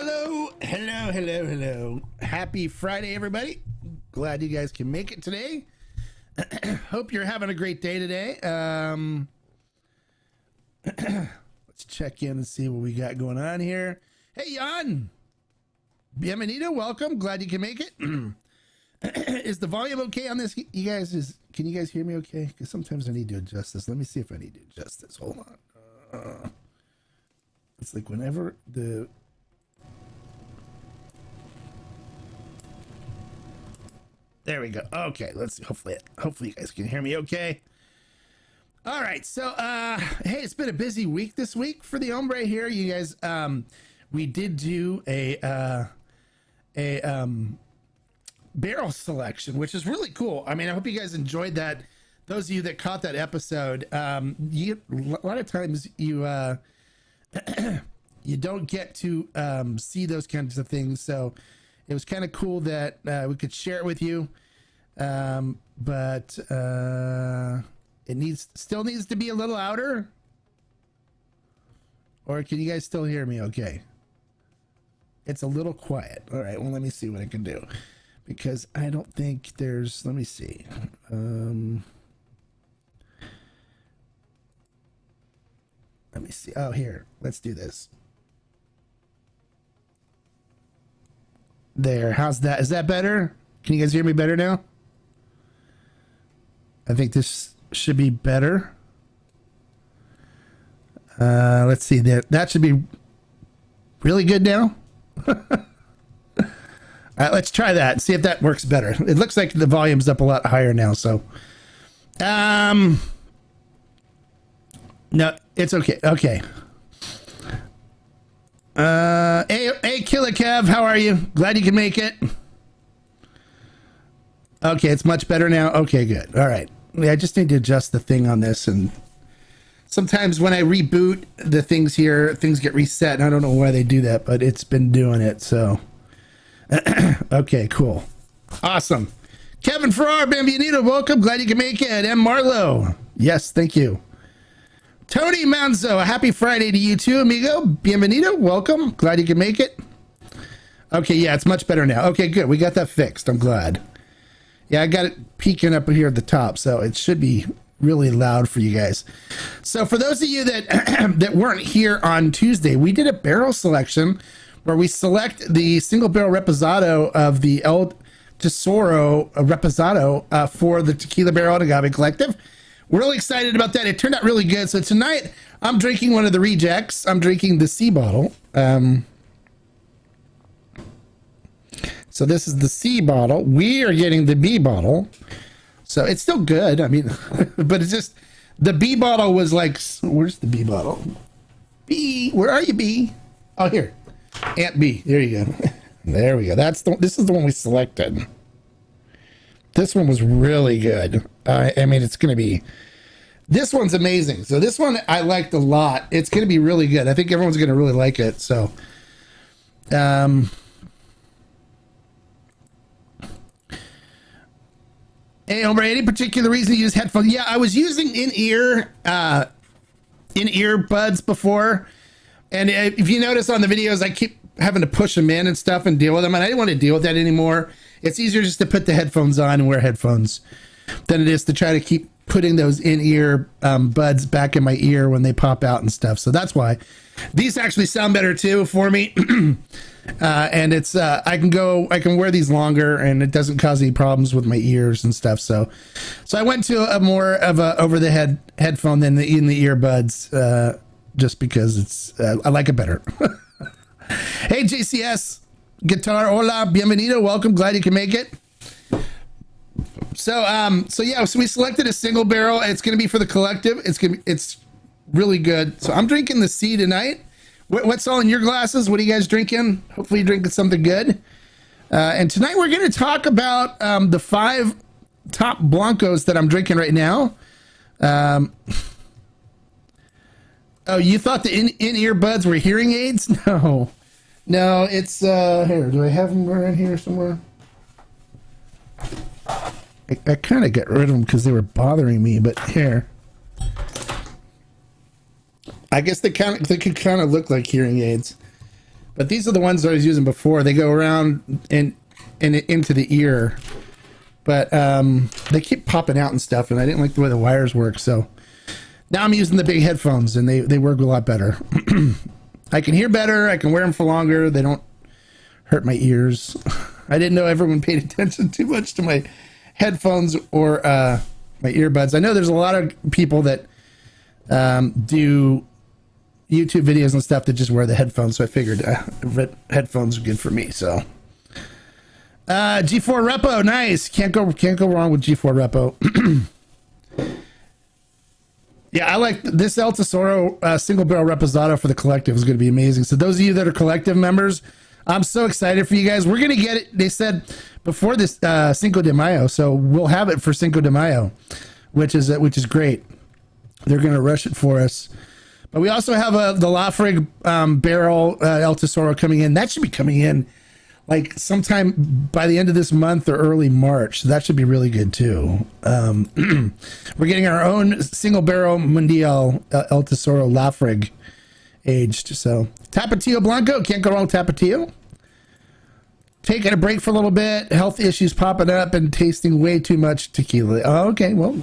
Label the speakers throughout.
Speaker 1: Hello, hello, hello, hello. Happy Friday, everybody. Glad you guys can make it today. Hope you're having a great day today. Let's check in and see what we got going on here. Hey, Jan. Bienvenido, welcome. Glad you can make it. Is the volume okay on this? You guys, can you guys hear me okay? Because sometimes I need to adjust this. Let me see if I need to adjust this. Hold on. It's like whenever the... There we go. Okay, let's see. Hopefully you guys can hear me okay. All right, so hey, it's been a busy week this week for the Hombre here. You guys, we did do a barrel selection, which is really cool. I mean, I hope you guys enjoyed that. Those of you that caught that episode, a lot of times you you don't get to see those kinds of things, so it was kind of cool that we could share it with you. But it still needs to be a little louder. Or can you guys still hear me okay? It's a little quiet. All right, well, let me see what I can do. Because I don't think there's... Let me see. Let me see. Oh, here. Let's do this. There. How's that? Is that better? Can you guys hear me better now? I think this should be better. Let's see. That should be really good now. All right, let's try that and see if that works better. It looks like the volume's up a lot higher now, so. No, it's okay. Okay. Hey, Killer Kev, how are you? Glad you can make it. Okay, it's much better now. Okay, good. All right. Yeah, I just need to adjust the thing on this, and sometimes when I reboot the things here, things get reset, and I don't know why they do that, but it's been doing it, so. Okay, cool. Awesome. Kevin Farrar, bienvenido, welcome. Glad you can make it. M. Marlowe. Yes, thank you. Tony Manzo, a happy Friday to you too, amigo. Bienvenido, welcome. Glad you can make it. Okay, yeah, it's much better now. Okay, good. We got that fixed. I'm glad. Yeah, I got it peaking up here at the top, so it should be really loud for you guys. So for those of you that that weren't here on Tuesday, we did a barrel selection where we select the single barrel reposado of the El Tesoro reposado for the Tequila Barrel and Agave Collective. We're really excited about that. It turned out really good. So tonight I'm drinking one of the rejects. I'm drinking the C bottle. So this is the C bottle. We are getting the B bottle. So it's still good. I mean, but it's just, the B bottle was like, where's the B bottle? B, where are you, B? Oh, here. Aunt B. There you go. There we go. This is the one we selected. This one was really good. I mean, it's going to be... This one's amazing. So this one I liked a lot. It's going to be really good. I think everyone's going to really like it. So... Hey, Hombre, any particular reason you use headphones? Yeah, I was using in-ear buds before. And if you notice on the videos, I keep having to push them in and stuff and deal with them. And I didn't want to deal with that anymore. It's easier just to put the headphones on and wear headphones than it is to try to keep putting those in-ear buds back in my ear when they pop out and stuff. So that's why. These actually sound better too for me. And it's I can wear these longer and it doesn't cause any problems with my ears and stuff. So I went to a more of a over-the-head headphone than the in-the-ear buds, just because it's I like it better. Hey, JCS Guitar, hola, bienvenido, welcome, glad you can make it. So yeah, so we selected a single barrel. It's going to be for the collective. It's really good. So I'm drinking the C tonight. What's all in your glasses? What are you guys drinking? Hopefully you're drinking something good. And tonight we're going to talk about the 5 top Blancos that I'm drinking right now. Oh, you thought the in-ear buds were hearing aids? No, it's here. Do I have them around here somewhere? I kind of got rid of them because they were bothering me, but here. I guess they could kind of look like hearing aids. But these are the ones I was using before. They go around and into the ear. But they keep popping out and stuff, and I didn't like the way the wires work. So now I'm using the big headphones, and they work a lot better. I can hear better. I can wear them for longer. They don't hurt my ears. I didn't know everyone paid attention too much to my headphones or my earbuds. I know there's a lot of people that do YouTube videos and stuff that just wear the headphones, so I figured headphones are good for me. So G4 Repo, nice. Can't go wrong with G4 Repo. Yeah, I like this El Tesoro single barrel Reposado for the collective is going to be amazing. So those of you that are collective members, I'm so excited for you guys. We're going to get it. They said before this Cinco de Mayo, so we'll have it for Cinco de Mayo, which is great. They're going to rush it for us. But we also have the Lafrig barrel El Tesoro coming in. That should be coming in like sometime by the end of this month or early March. So that should be really good too. We're getting our own single barrel Mundial El Tesoro Lafrig aged. So Tapatio Blanco, can't go wrong with Tapatio. Taking a break for a little bit, health issues popping up and tasting way too much tequila. Oh, okay, well,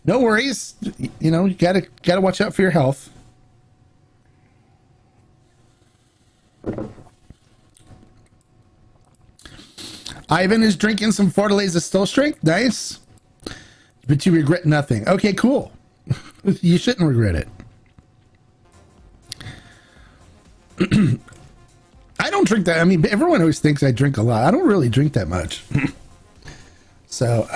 Speaker 1: no worries. You know, you gotta watch out for your health. Ivan is drinking some Fortaleza Still Strength. Nice. But you regret nothing. Okay, cool. You shouldn't regret it. I don't drink that. I mean, everyone always thinks I drink a lot. I don't really drink that much. So,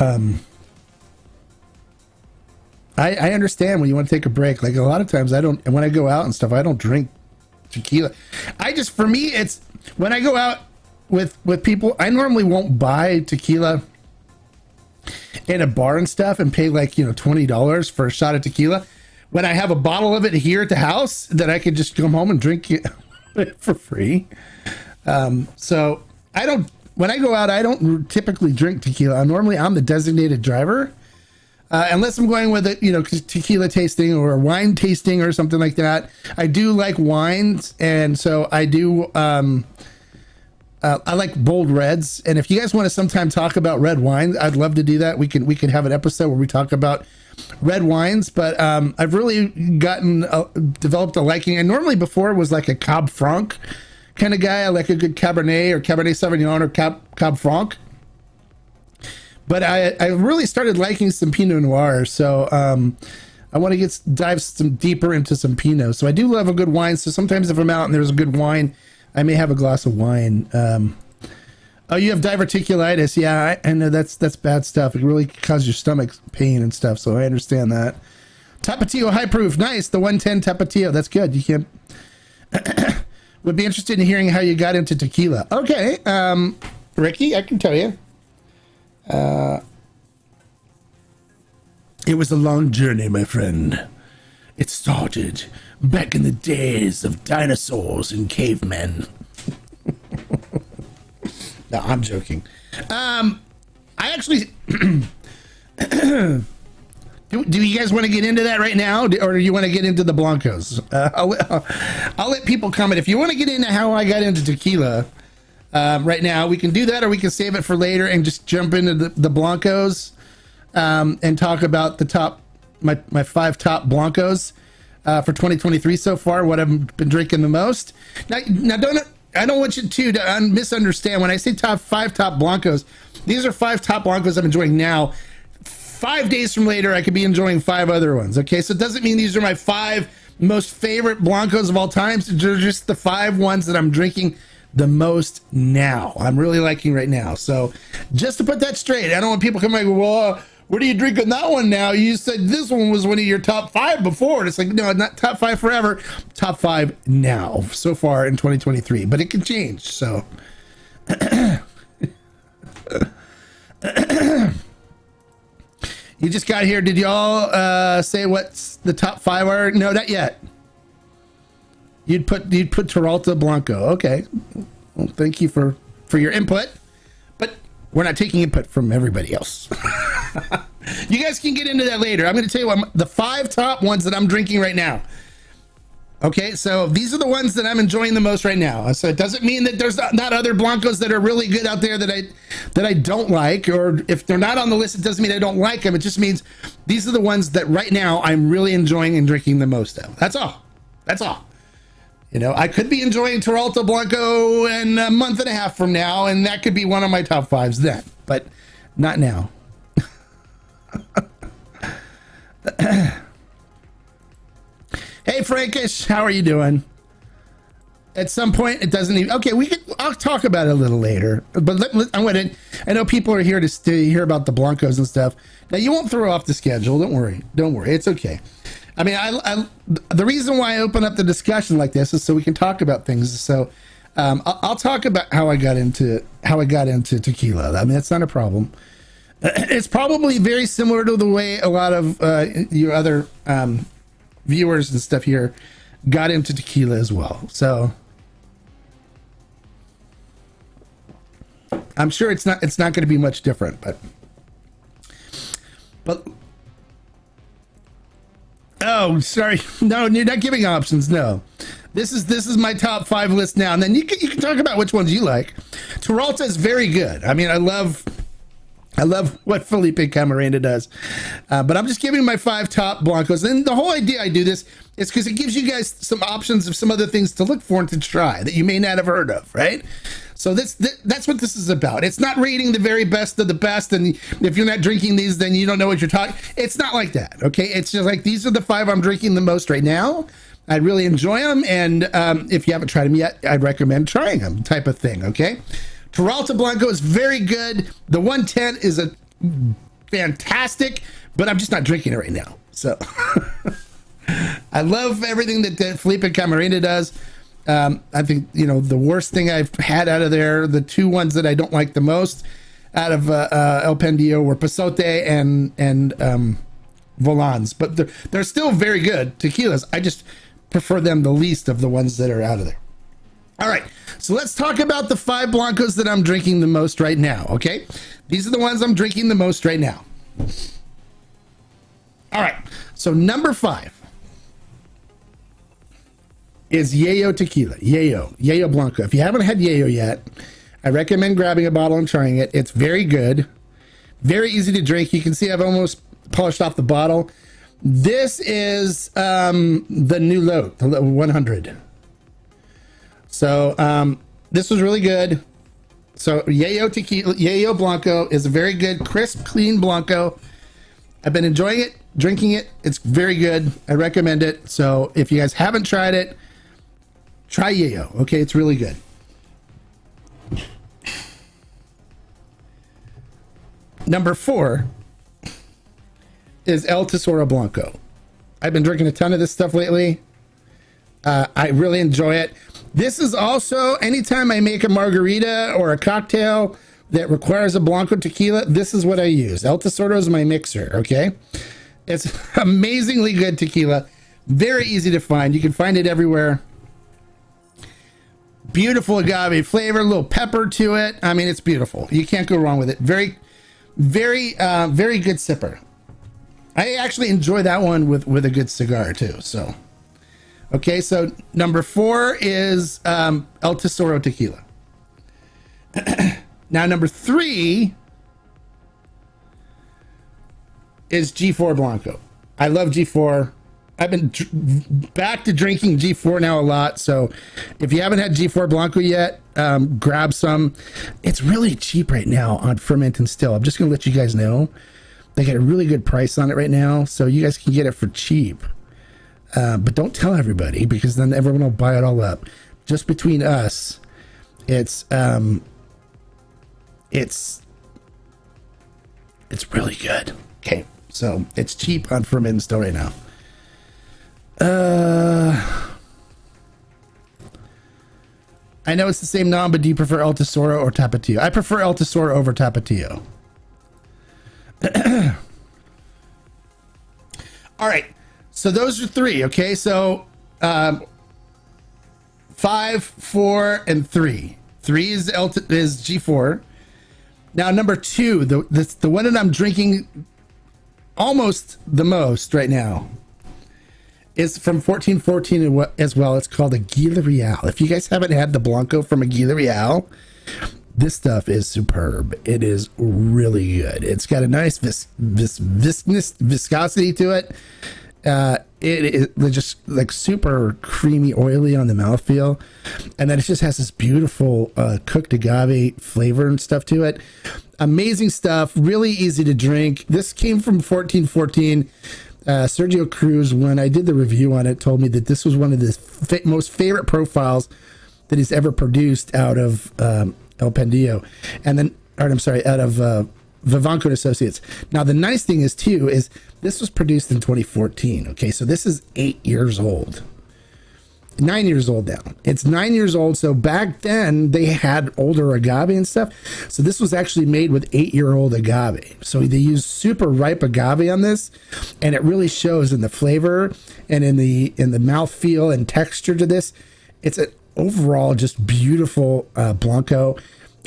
Speaker 1: I understand when you want to take a break. Like a lot of times I don't, and when I go out and stuff, I don't drink tequila. For me, it's when I go out with people, I normally won't buy tequila in a bar and stuff and pay like, $20 for a shot of tequila. When I have a bottle of it here at the house that I could just come home and drink it for free. So when I go out, I don't typically drink tequila. Normally I'm the designated driver. Unless I'm going with it, tequila tasting or wine tasting or something like that. I do like wines, and so I do. I like bold reds, and if you guys want to sometime talk about red wine, I'd love to do that. We can have an episode where we talk about red wines. But I've really developed a liking. And normally before it was like a Cab Franc kind of guy. I like a good Cabernet or Cabernet Sauvignon or Cab Franc. But I really started liking some Pinot Noir, so I want to dive some deeper into some Pinot. So I do love a good wine. So sometimes if I'm out and there's a good wine, I may have a glass of wine. Oh, you have diverticulitis? Yeah, I know that's bad stuff. It really causes your stomach pain and stuff. So I understand that. Tapatio High Proof, nice. The 110 Tapatio, that's good. You can't. Would be interested in hearing how you got into tequila. Okay, Ricky, I can tell you. It was a long journey, my friend. It started back in the days of dinosaurs and cavemen. No, I'm joking. I actually... Do you guys want to get into that right now? Or do you want to get into the Blancos? I'll let people comment. If you want to get into how I got into tequila... right now we can do that, or we can save it for later and just jump into the Blancos and talk about my 5 top Blancos for 2023 so far, what I've been drinking the most. Now I don't want you to misunderstand when I say 5 top Blancos. These are 5 top Blancos I'm enjoying now. 5 days from later I could be enjoying 5 other ones. Okay, so it doesn't mean these are my 5 most favorite Blancos of all time. So they're just the 5 ones that I'm drinking the most now. I'm really liking right now. So just to put that straight, I don't want people coming like, well, what are you drinking that one now? You said this one was one of your top 5 before. And it's like, no, not top 5 forever. Top 5 now, so far in 2023. But it can change. So you just got here. Did y'all say what's the top 5 are? No, not yet. You'd put Peralta Blanco. Okay. Well, thank you for your input, but we're not taking input from everybody else. You guys can get into that later. I'm going to tell you what the 5 top ones that I'm drinking right now. Okay, so these are the ones that I'm enjoying the most right now. So it doesn't mean that there's not other Blancos that are really good out there that I don't like, or if they're not on the list, it doesn't mean I don't like them. It just means these are the ones that right now I'm really enjoying and drinking the most of. That's all. That's all. You know, I could be enjoying Teralta Blanco in a month and a half from now, and that could be one of my top fives then, but not now. Hey Frankish, how are you doing? At some point, it doesn't even. Okay, I'll talk about it a little later. But I know people are here to hear about the Blancos and stuff. Now you won't throw off the schedule. Don't worry. Don't worry. It's okay. I mean, the reason why I open up the discussion like this is so we can talk about things. So I'll talk about how I got into tequila. I mean, that's not a problem. It's probably very similar to the way a lot of your other viewers and stuff here got into tequila as well. So I'm sure it's not going to be much different, but oh, sorry. No, you're not giving options. No, this is my top 5 list now. And then you can talk about which ones you like. Teralta is very good. I mean, I love what Felipe Camarena does, but I'm just giving my 5 top Blancos. And the whole idea I do this is because it gives you guys some options of some other things to look for and to try that you may not have heard of, right? So that's what this is about. It's not rating the very best of the best, and if you're not drinking these, then you don't know what you're talking. It's not like that, okay? It's just like these are the 5 I'm drinking the most right now. I really enjoy them, and if you haven't tried them yet, I'd recommend trying them, type of thing, okay? Teralta Blanco is very good. The 110 is a fantastic, but I'm just not drinking it right now. So I love everything that Felipe Camarena does. I think, you know, the worst thing I've had out of there, the 2 ones that I don't like the most out of El Pendio were Pasote and Volans, but they're still very good tequilas. I just prefer them the least of the ones that are out of there. All right, so let's talk about the 5 Blancos that I'm drinking the most right now, okay? These are the ones I'm drinking the most right now. All right, so number 5 is Yayo Tequila. Yayo Blanco. If you haven't had Yayo yet, I recommend grabbing a bottle and trying it. It's very good, very easy to drink. You can see I've almost polished off the bottle. This is the new load, the 100. So this was really good. So Yayo Tequila, Yayo Blanco is a very good, crisp, clean Blanco. I've been enjoying it, drinking it. It's very good. I recommend it. So if you guys haven't tried it, try Yayo. Okay, it's really good. Number 4 is El Tesoro Blanco. I've been drinking a ton of this stuff lately. I really enjoy it. This is also, anytime I make a margarita or a cocktail that requires a Blanco tequila, this is what I use. El Tesoro is my mixer, okay? It's amazingly good tequila. Very easy to find. You can find it everywhere. Beautiful agave flavor, a little pepper to it. I mean, it's beautiful. You can't go wrong with it. Very, very, very good sipper. I actually enjoy that one with a good cigar too, so... Okay, so number 4 is El Tesoro Tequila. Now, number 3 is G4 Blanco. I love G4. I've been back to drinking G4 now a lot, so if you haven't had G4 Blanco yet, grab some. It's really cheap right now on Ferment and Still. I'm just going to let you guys know. They got a really good price on it right now, so you guys can get it for cheap. But don't tell everybody, because then everyone will buy it all up. Just between us, it's really good. Okay, so it's cheap on Ferment and Still right now. I know it's the same nom, but do you prefer El Tesoro or Tapatio? I prefer El Tesoro over Tapatio. All right. So those are 3, okay? So 5, 4, and 3. 3 is G4. Now number 2, the one that I'm drinking almost the most right now is from 1414 as well. It's called Aguila Real. If you guys haven't had the Blanco from Aguila Real, this stuff is superb. It is really good. It's got a nice viscosity to it. It is just like super creamy, oily on the mouthfeel, and then it just has this beautiful cooked agave flavor and stuff to it. Amazing stuff. Really easy to drink. This came from 1414. Sergio Cruz, when I did the review on it, told me that this was one of the most favorite profiles that he's ever produced out of El Pendillo, and then, or I'm sorry, out of Vivanco and Associates. Now, the nice thing is too, is this was produced in 2014. Okay, so this is 8 years old. 9 years old now. It's 9 years old. So back then they had older agave and stuff. So this was actually made with 8-year-old agave. So they used super ripe agave on this, and it really shows in the flavor and in the mouthfeel and texture to this. It's an overall just beautiful Blanco.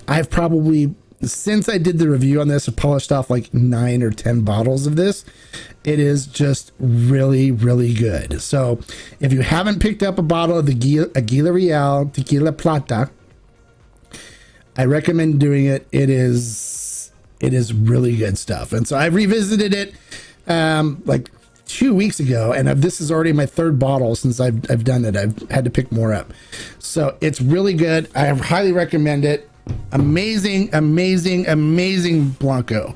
Speaker 1: I've probably, since I did the review on this, I've polished off like 9 or 10 bottles of this. It is just really, really good. So if you haven't picked up a bottle of the Aguila Real Tequila Plata, I recommend doing it. It is really good stuff. And so I revisited it like 2 weeks ago, and this is already my 3rd bottle since I've done it. I've had to pick more up. So it's really good. I highly recommend it. Amazing, amazing, amazing Blanco.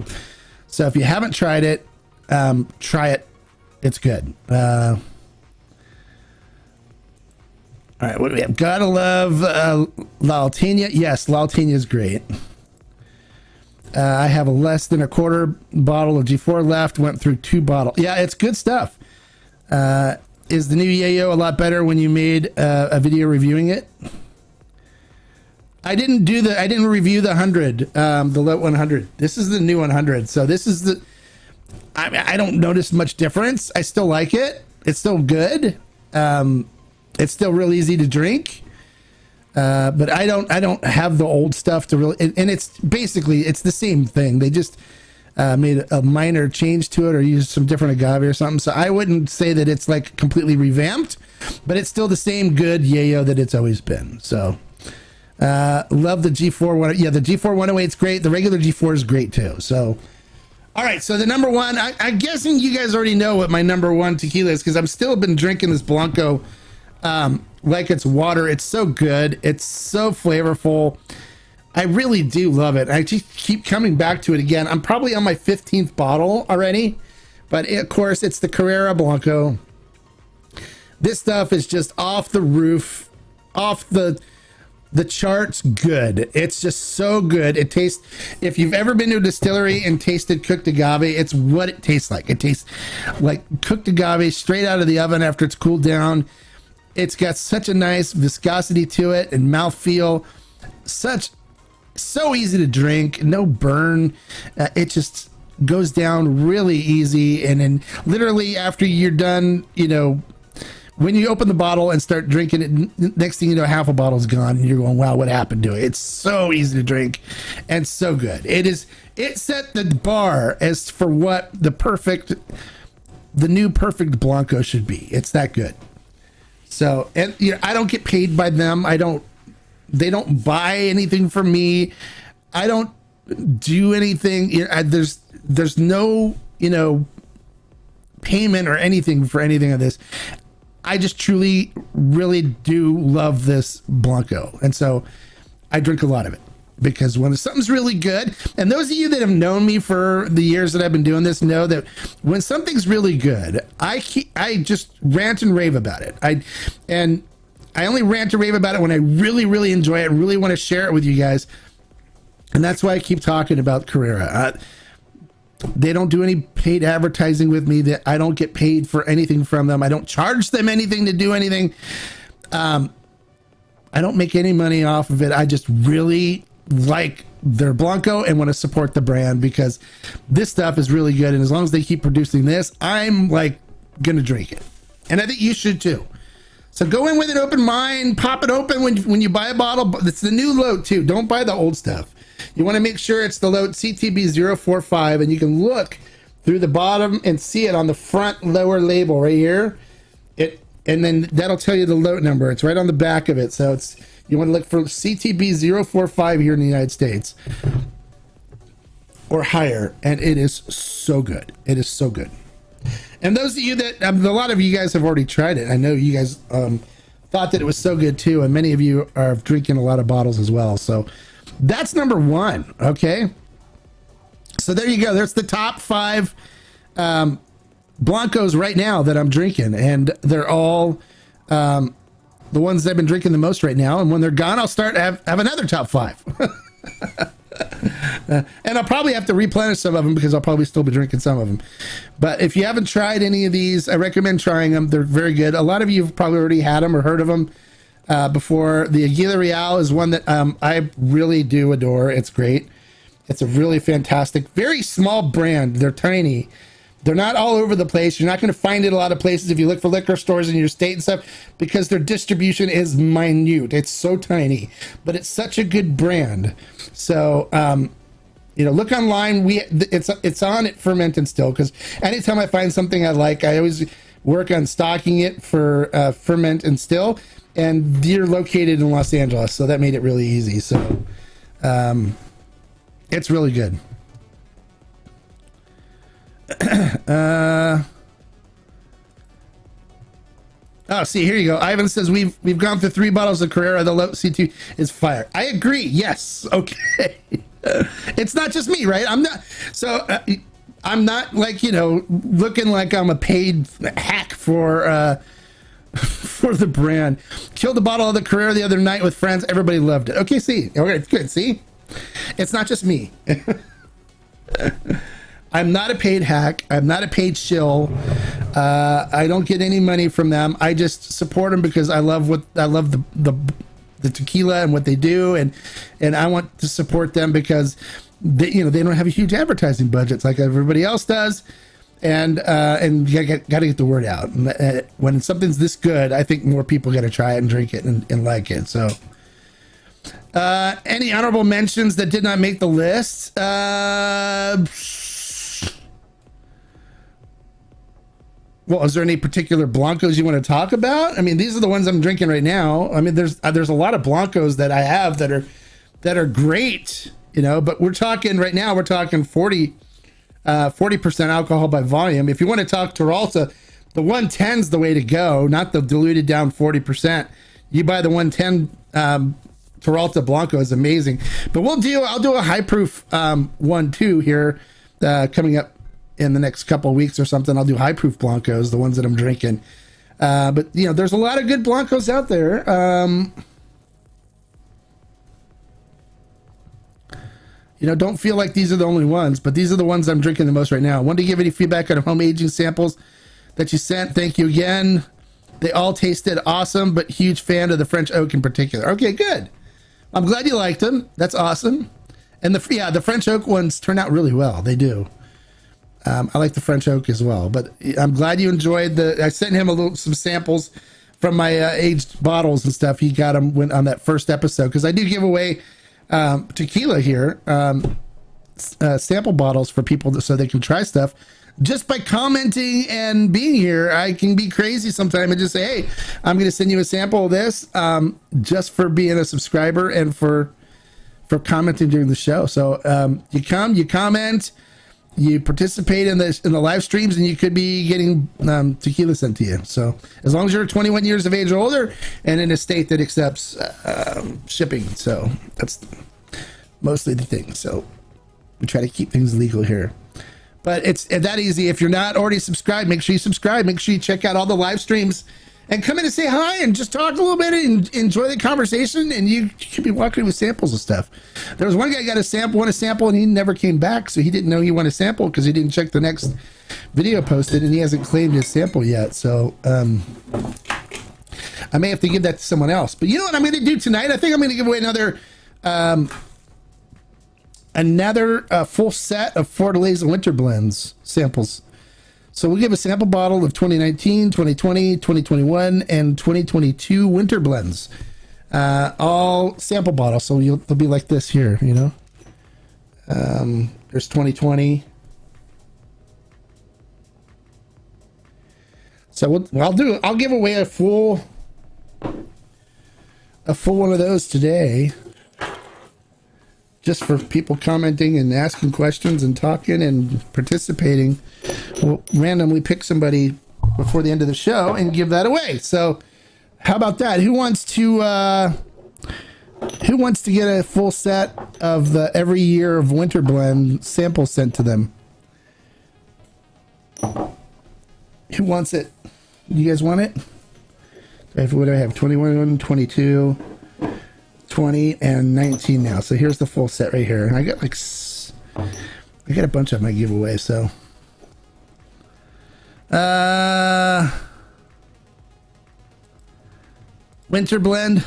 Speaker 1: So if you haven't tried it, try it. It's good. All right, what do we have? Gotta love La Alteña. Yes, La Alteña is great. I have a less than a quarter bottle of G4 left. Went through 2 bottles. Yeah, it's good stuff. Is the new Yayo a lot better when you made a video reviewing it? I didn't review the 100, the Lot 100. This is the new 100. So this is I don't notice much difference. I still like it. It's still good. It's still real easy to drink. But I don't have the old stuff to really, and it's basically, it's the same thing. They just made a minor change to it or used some different agave or something. So I wouldn't say that it's like completely revamped, but it's still the same good Yayo that it's always been. So love the G4. Yeah, the G4 108 is great. The regular G4 is great too. So, all right. So the number one, I'm guessing you guys already know what my number one tequila is, because I've still been drinking this Blanco like it's water. It's so good. It's so flavorful. I really do love it. I just keep coming back to it again. I'm probably on my 15th bottle already, but of course it's the Carrera Blanco. This stuff is just off the roof, off the charts good. It's just so good. It tastes, if you've ever been to a distillery and tasted cooked agave, it's what it tastes like. It tastes like cooked agave straight out of the oven after it's cooled down. It's got such a nice viscosity to it and mouthfeel. So easy to drink, no burn. It just goes down really easy. And then literally after you're done, you know, when you open the bottle and start drinking it, next thing you know, half a bottle's gone and you're going, wow, what happened to it? It's so easy to drink and so good. It set the bar as for what the new perfect Blanco should be. It's that good. So, and you know, I don't get paid by them. They don't buy anything from me. I don't do anything. You know, there's no, you know, payment or anything for anything of this. I just truly, really do love this Blanco. And so I drink a lot of it because when something's really good, and those of you that have known me for the years that I've been doing this know that when something's really good, I just rant and rave about it. I only rant and rave about it when I really, really enjoy it and really want to share it with you guys. And that's why I keep talking about Carrera. They don't do any paid advertising with me. That I don't get paid for anything from them. I don't charge them anything to do anything. I don't make any money off of it. I just really like their Blanco and want to support the brand because this stuff is really good. And as long as they keep producing this, I'm like gonna drink it. And I think you should too. So go in with an open mind, pop it open when you buy a bottle. It's the new load too. Don't buy the old stuff. You want to make sure it's the load CTB045, and you can look through the bottom and see it on the front lower label right here. it, and then that'll tell you the load number. It's right on the back of it. So it's, you want to look for CTB 045 here in the United States or higher, and it is so good. It is so good. And those of you that, a lot of you guys have already tried it. I know you guys thought that it was so good too, and many of you are drinking a lot of bottles as well. So that's number one. Okay. So there you go. There's the top 5 Blancos right now that I'm drinking, and they're all the ones that I've been drinking the most right now. And when they're gone, I'll start have another top 5. And I'll probably have to replenish some of them because I'll probably still be drinking some of them. But if you haven't tried any of these, I recommend trying them. They're very good. A lot of you have probably already had them or heard of them before. The Aguila Real is one that I really do adore. It's great. It's a really fantastic, very small brand. They're tiny. They're not all over the place. You're not going to find it a lot of places if you look for liquor stores in your state and stuff, because their distribution is minute. It's so tiny, but it's such a good brand. So, look online. It's on at Ferment and Still, because anytime I find something I like, I always work on stocking it for Ferment and Still, and they're located in Los Angeles, so that made it really easy. So, it's really good. Oh, see, here you go. Ivan says we've gone through 3 bottles of Carrera. The low C2 is fire. I agree. Yes. Okay. It's not just me, right? I'm not. So I'm not like, looking like I'm a paid hack for the brand. Killed a bottle of the Carrera the other night with friends. Everybody loved it. Okay. See. Okay. Good. See, it's not just me. I'm not a paid hack. I'm not a paid shill. I don't get any money from them. I just support them because I love the tequila and what they do, and I want to support them because they don't have a huge advertising budgets like everybody else does, and you got to get the word out. When something's this good, I think more people got to try it and drink it and like it. So. Any honorable mentions that did not make the list? Well, is there any particular Blancos you want to talk about? I mean, these are the ones I'm drinking right now. I mean, there's a lot of Blancos that I have that are great, but we're talking 40% alcohol by volume. If you want to talk Teralta, the 110's the way to go, not the diluted down 40%. You buy the 110 Teralta Blanco is amazing. But I'll do a high proof one too here coming up in the next couple of weeks or something. I'll do high proof Blancos, the ones that I'm drinking. But there's a lot of good Blancos out there. Don't feel like these are the only ones, but these are the ones I'm drinking the most right now. I wanted to give any feedback on home aging samples that you sent. Thank you again. They all tasted awesome, but huge fan of the French oak in particular. Okay, good. I'm glad you liked them. That's awesome. And the French oak ones turn out really well. They do. I like the French oak as well, but I'm glad you enjoyed I sent him some samples from my aged bottles and stuff. He got them on that first episode, because I do give away tequila here, sample bottles for people so they can try stuff. Just by commenting and being here, I can be crazy sometimes and just say, hey, I'm going to send you a sample of this, just for being a subscriber and for commenting during the show. So you comment, you participate in the live streams, and you could be getting tequila sent to you. So as long as you're 21 years of age or older and in a state that accepts shipping. So that's mostly the thing. So we try to keep things legal here. But it's that easy. If you're not already subscribed, make sure you subscribe. Make sure you check out all the live streams and come in and say hi and just talk a little bit and enjoy the conversation. And you could be walking with samples of stuff. There was one guy got want a sample, and he never came back. So he didn't know he wanted a sample because he didn't check the next video posted, and he hasn't claimed his sample yet. So I may have to give that to someone else. But you know what I'm going to do tonight? I think I'm going to give away another full set of Fortaleza Winter Blends samples. So we'll give a sample bottle of 2019, 2020, 2021, and 2022 Winter Blends. All sample bottles. So they'll be like this here, There's 2020. So I'll give away a full one of those today, just for people commenting and asking questions and talking and participating. We'll randomly pick somebody before the end of the show and give that away. So how about that? Who wants to get a full set of the every year of Winter Blend samples sent to them? Who wants it? You guys want it? What do I have? 21, 22, 20, and 19 now. So here's the full set right here. I got a bunch of them I give away. So Winter Blend.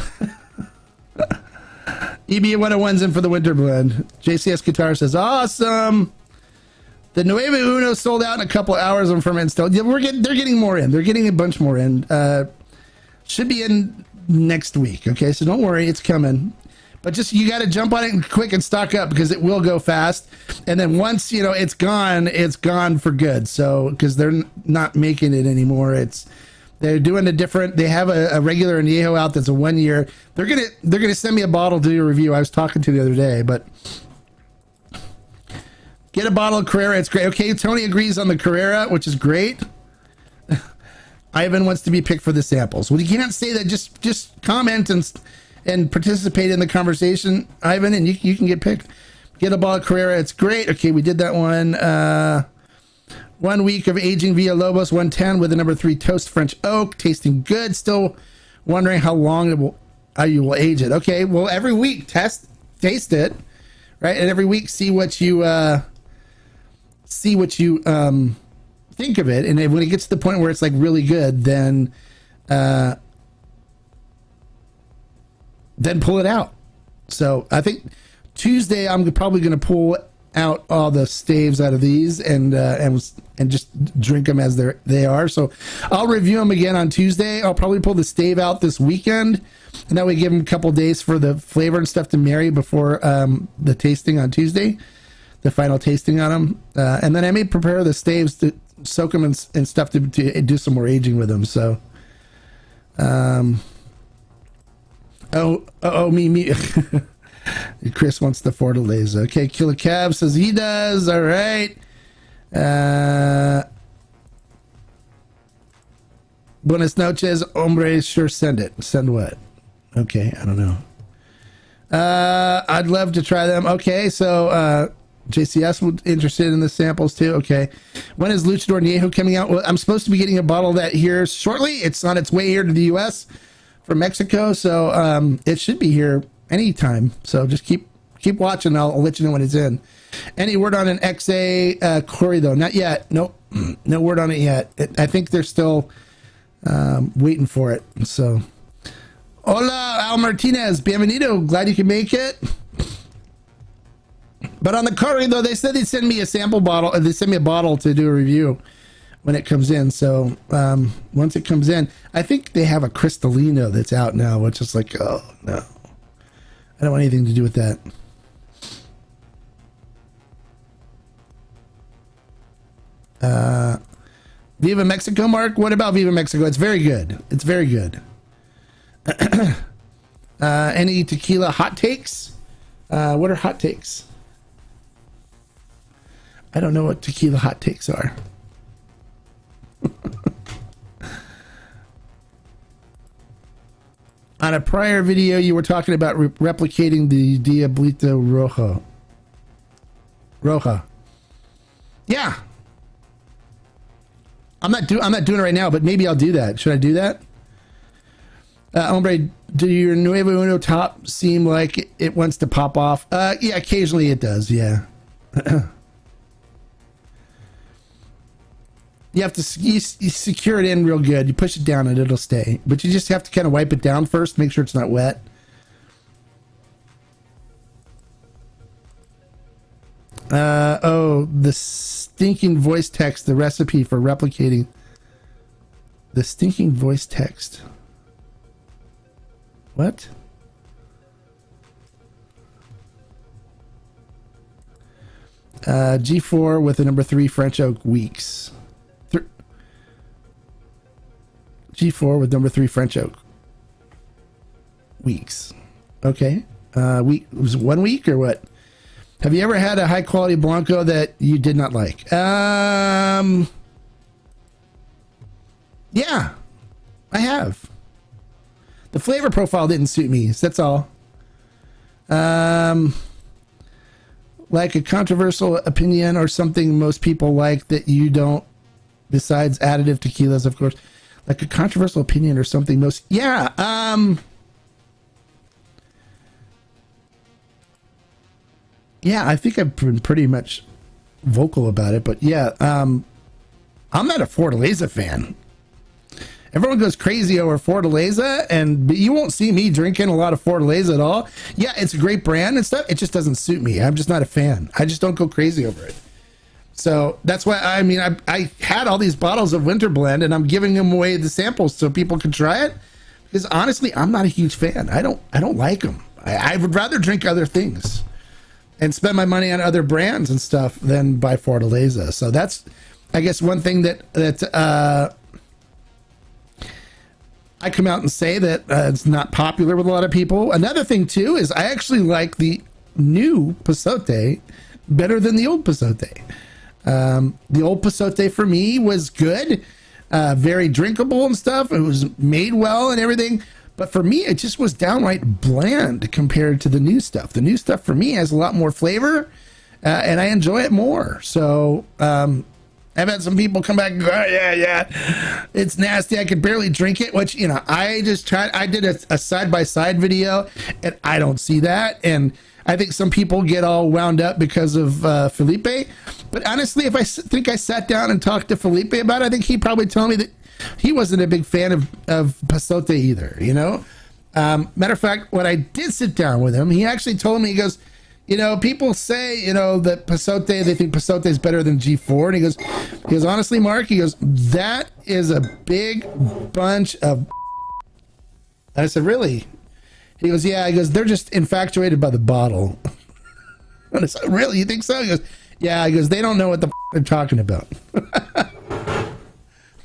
Speaker 1: EB 101's in for the Winter Blend. JCS Guitar says, awesome. The Nuevo Uno sold out in a couple hours on Ferment Still. Yeah, they're getting more in. They're getting a bunch more in. Should be in next week. Okay, so don't worry, it's coming. But just, you got to jump on it quick and stock up, because it will go fast. And then once, it's gone for good. So, because they're not making it anymore. They're doing they have a regular añejo out that's a 1 year. They're gonna send me a bottle to do a review. I was talking to the other day, but get a bottle of Carrera. It's great. Okay, Tony agrees on the Carrera, which is great. Ivan wants to be picked for the samples. Well, you can't say that. Just comment and participate in the conversation, Ivan, and you can get picked. Get a bottle of Carrera. It's great. Okay, we did that one. 1 week of aging Villalobos 110 with the number 3 Toast French Oak, tasting good. Still wondering how long you will age it. Okay, well, every week taste it, right? And every week see what you think of it. And when it gets to the point where it's like really good, then pull it out. So I think Tuesday I'm probably going to pull out all the staves out of these and just drink them as they are. So I'll review them again on Tuesday. I'll probably pull the stave out this weekend, and that way give them a couple days for the flavor and stuff to marry before the tasting on Tuesday, the final tasting on them. And then I may prepare the staves to soak them and stuff to do some more aging with them. So me Chris wants the Fortaleza. Okay, Killer Cab says he does. All right. Buenas noches, Hombre. Sure, send it. Send what? Okay, I don't know. I'd love to try them. Okay, so JCS interested in the samples too. Okay, when is Luchador Añejo coming out? Well, I'm supposed to be getting a bottle of that here shortly. It's on its way here to the U.S. from Mexico, so it should be here anytime. So just keep watching. I'll let you know when it's in. Any word on an XA Corey though? Not yet. Nope. No word on it yet. I think they're still waiting for it. So, hola, Al Martinez. Bienvenido. Glad you can make it. But on the Corey though, they said they'd send me a sample bottle. They send me a bottle to do a review when it comes in. So once it comes in, I think they have a Cristalino that's out now, which is like, oh no, I don't want anything to do with that. Viva Mexico, Mark. What about Viva Mexico? It's very good. It's very good. Any tequila hot takes? What are hot takes? I don't know what tequila hot takes are. On a prior video, you were talking about replicating the Diablito Roja. Yeah. I'm not doing it right now, but maybe I'll do that. Should I do that? Hombre, do your Nuevo Uno top seem like it wants to pop off? Yeah, occasionally it does, yeah. You have to you secure it in real good. You push it down and it'll stay. But you just have to kind of wipe it down first, make sure it's not wet. The stinking voice text, the recipe for replicating. The stinking voice text. What? G4 with the number 3 French Oak Weeks. G4 with number 3 French oak. Weeks. Okay. Week, was it 1 week or what? Have you ever had a high quality Blanco that you did not like? Yeah, I have. The flavor profile didn't suit me. So that's all. Like a controversial opinion or something most people like that you don't, besides additive tequilas, of course. Like a controversial opinion or something most, yeah. Yeah, I think I've been pretty much vocal about it, but yeah, I'm not a Fortaleza fan. Everyone goes crazy over Fortaleza, but you won't see me drinking a lot of Fortaleza at all. Yeah, it's a great brand and stuff. It just doesn't suit me. I'm just not a fan. I just don't go crazy over it. So that's why, I mean, I had all these bottles of Winter Blend, and I'm giving them away the samples so people can try it. Because honestly, I'm not a huge fan. I don't like them. I would rather drink other things and spend my money on other brands and stuff than buy Fortaleza. So that's, I guess, one thing that I come out and say that it's not popular with a lot of people. Another thing too is I actually like the new Pasote better than the old Pasote. The old Pasote for me was good, very drinkable and stuff. It was made well and everything. But for me, it just was downright bland compared to the new stuff. The new stuff for me has a lot more flavor, and I enjoy it more. So I've had some people come back and go, oh, yeah, it's nasty. I could barely drink it, which, I just tried. I did a side-by-side video, and I don't see that. And I think some people get all wound up because of Felipe. But honestly, if I think I sat down and talked to Felipe about it, I think he'd probably tell me that he wasn't a big fan of Pasote either, Matter of fact, when I did sit down with him, he actually told me, he goes, people say, that Pasote, they think Pasote is better than G4. And he goes, honestly, Mark, he goes, that is a big bunch of. And I said, really? He goes, yeah. He goes, they're just infatuated by the bottle. And I said, really? You think so? He goes, yeah. He goes, they don't know what the they're talking about.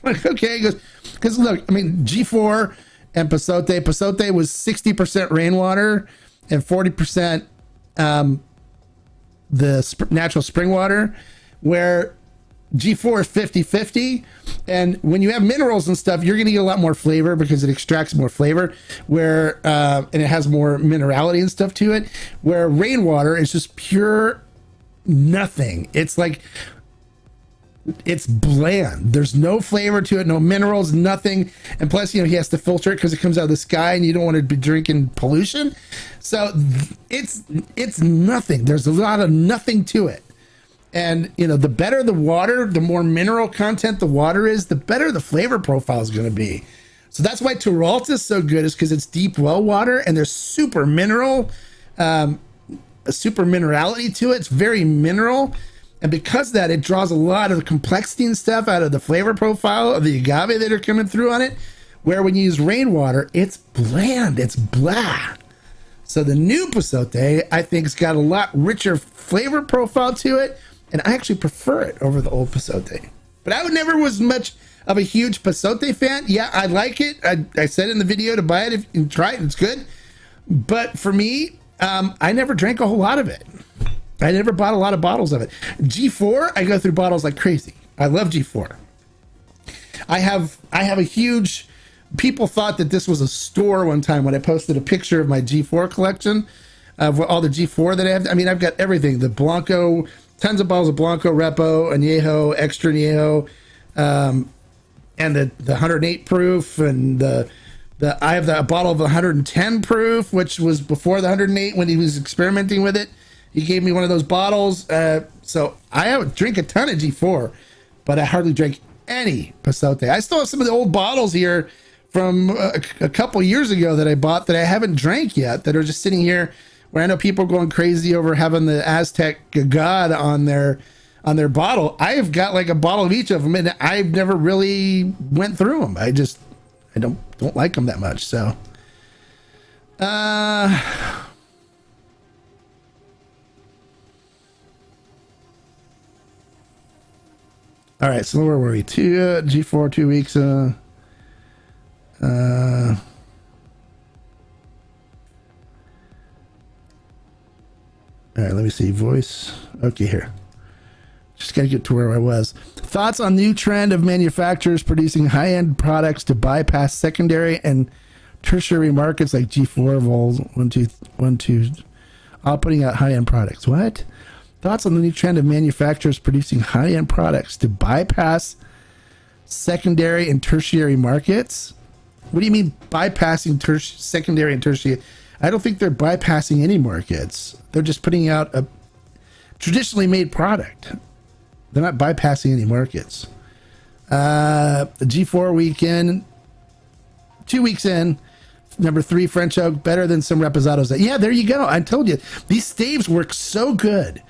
Speaker 1: Like, okay. He goes, because look, I mean, G4 and Pasote was 60% rainwater and 40% the natural spring water, where G4 is 50-50. And when you have minerals and stuff, you're going to get a lot more flavor because it extracts more flavor, and it has more minerality and stuff to it, where rainwater is just pure nothing. It's like, it's bland. There's no flavor to it, no minerals, nothing. And plus, he has to filter it because it comes out of the sky and you don't want to be drinking pollution. So it's nothing. There's a lot of nothing to it. And, the better the water, the more mineral content the water is, the better the flavor profile is going to be. So that's why Turalta is so good, is because it's deep well water and there's super minerality to it. It's very mineral. And because of that, it draws a lot of the complexity and stuff out of the flavor profile of the agave that are coming through on it. Where when you use rainwater, it's bland, it's blah. So the new Pasote, I think, has got a lot richer flavor profile to it. And I actually prefer it over the old Pasote. But I never was much of a huge Pasote fan. Yeah, I like it. I said in the video to buy it if you try it, it's good. But for me, I never drank a whole lot of it. I never bought a lot of bottles of it. G4, I go through bottles like crazy. I love G4. I have a huge. People thought that this was a store one time when I posted a picture of my G4 collection of all the G4 that I have. I mean, I've got everything. The Blanco, tons of bottles of Blanco, Repo, Añejo, Extra Añejo, and the 108 proof, and I have a bottle of 110 proof, which was before the 108 when he was experimenting with it. He gave me one of those bottles. So I drink a ton of G4, but I hardly drink any Pasote. I still have some of the old bottles here from a couple years ago that I bought that I haven't drank yet, that are just sitting here, where I know people are going crazy over having the Aztec God on their bottle. I've got like a bottle of each of them, and I've never really went through them. I don't like them that much. So, all right, so where were we? G4, 2 weeks. All right, let me see. Voice. Okay, here. Just got to get to where I was. Thoughts on new trend of manufacturers producing high-end products to bypass secondary and tertiary markets like G4, Vols, 1, 2, all putting out high-end products. What? Thoughts on the new trend of manufacturers producing high-end products to bypass secondary and tertiary markets? What do you mean bypassing secondary and tertiary? I don't think they're bypassing any markets. They're just putting out a traditionally made product. They're not bypassing any markets. The G4 weekend, 2 weeks in, number 3 French oak, better than some reposados. Yeah, there you go. I told you these staves work so good.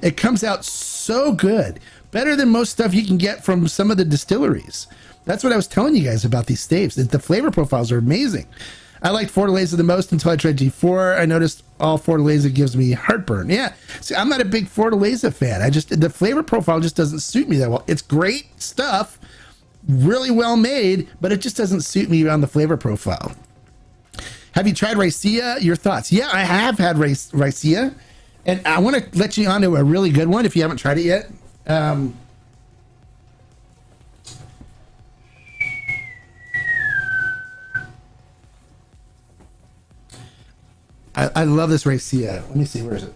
Speaker 1: It comes out so good, better than most stuff you can get from some of the distilleries. That's what I was telling you guys about these staves. The flavor profiles are amazing. I liked Fortaleza the most until I tried G4. I noticed all Fortaleza gives me heartburn. Yeah, see, I'm not a big Fortaleza fan. The flavor profile just doesn't suit me that well. It's great stuff, really well made, but it just doesn't suit me on the flavor profile. Have you tried Raicilla? Your thoughts? Yeah, I have had Raicilla, and I want to let you on to a really good one if you haven't tried it yet. I love this Raicilla. Let me see, where is it?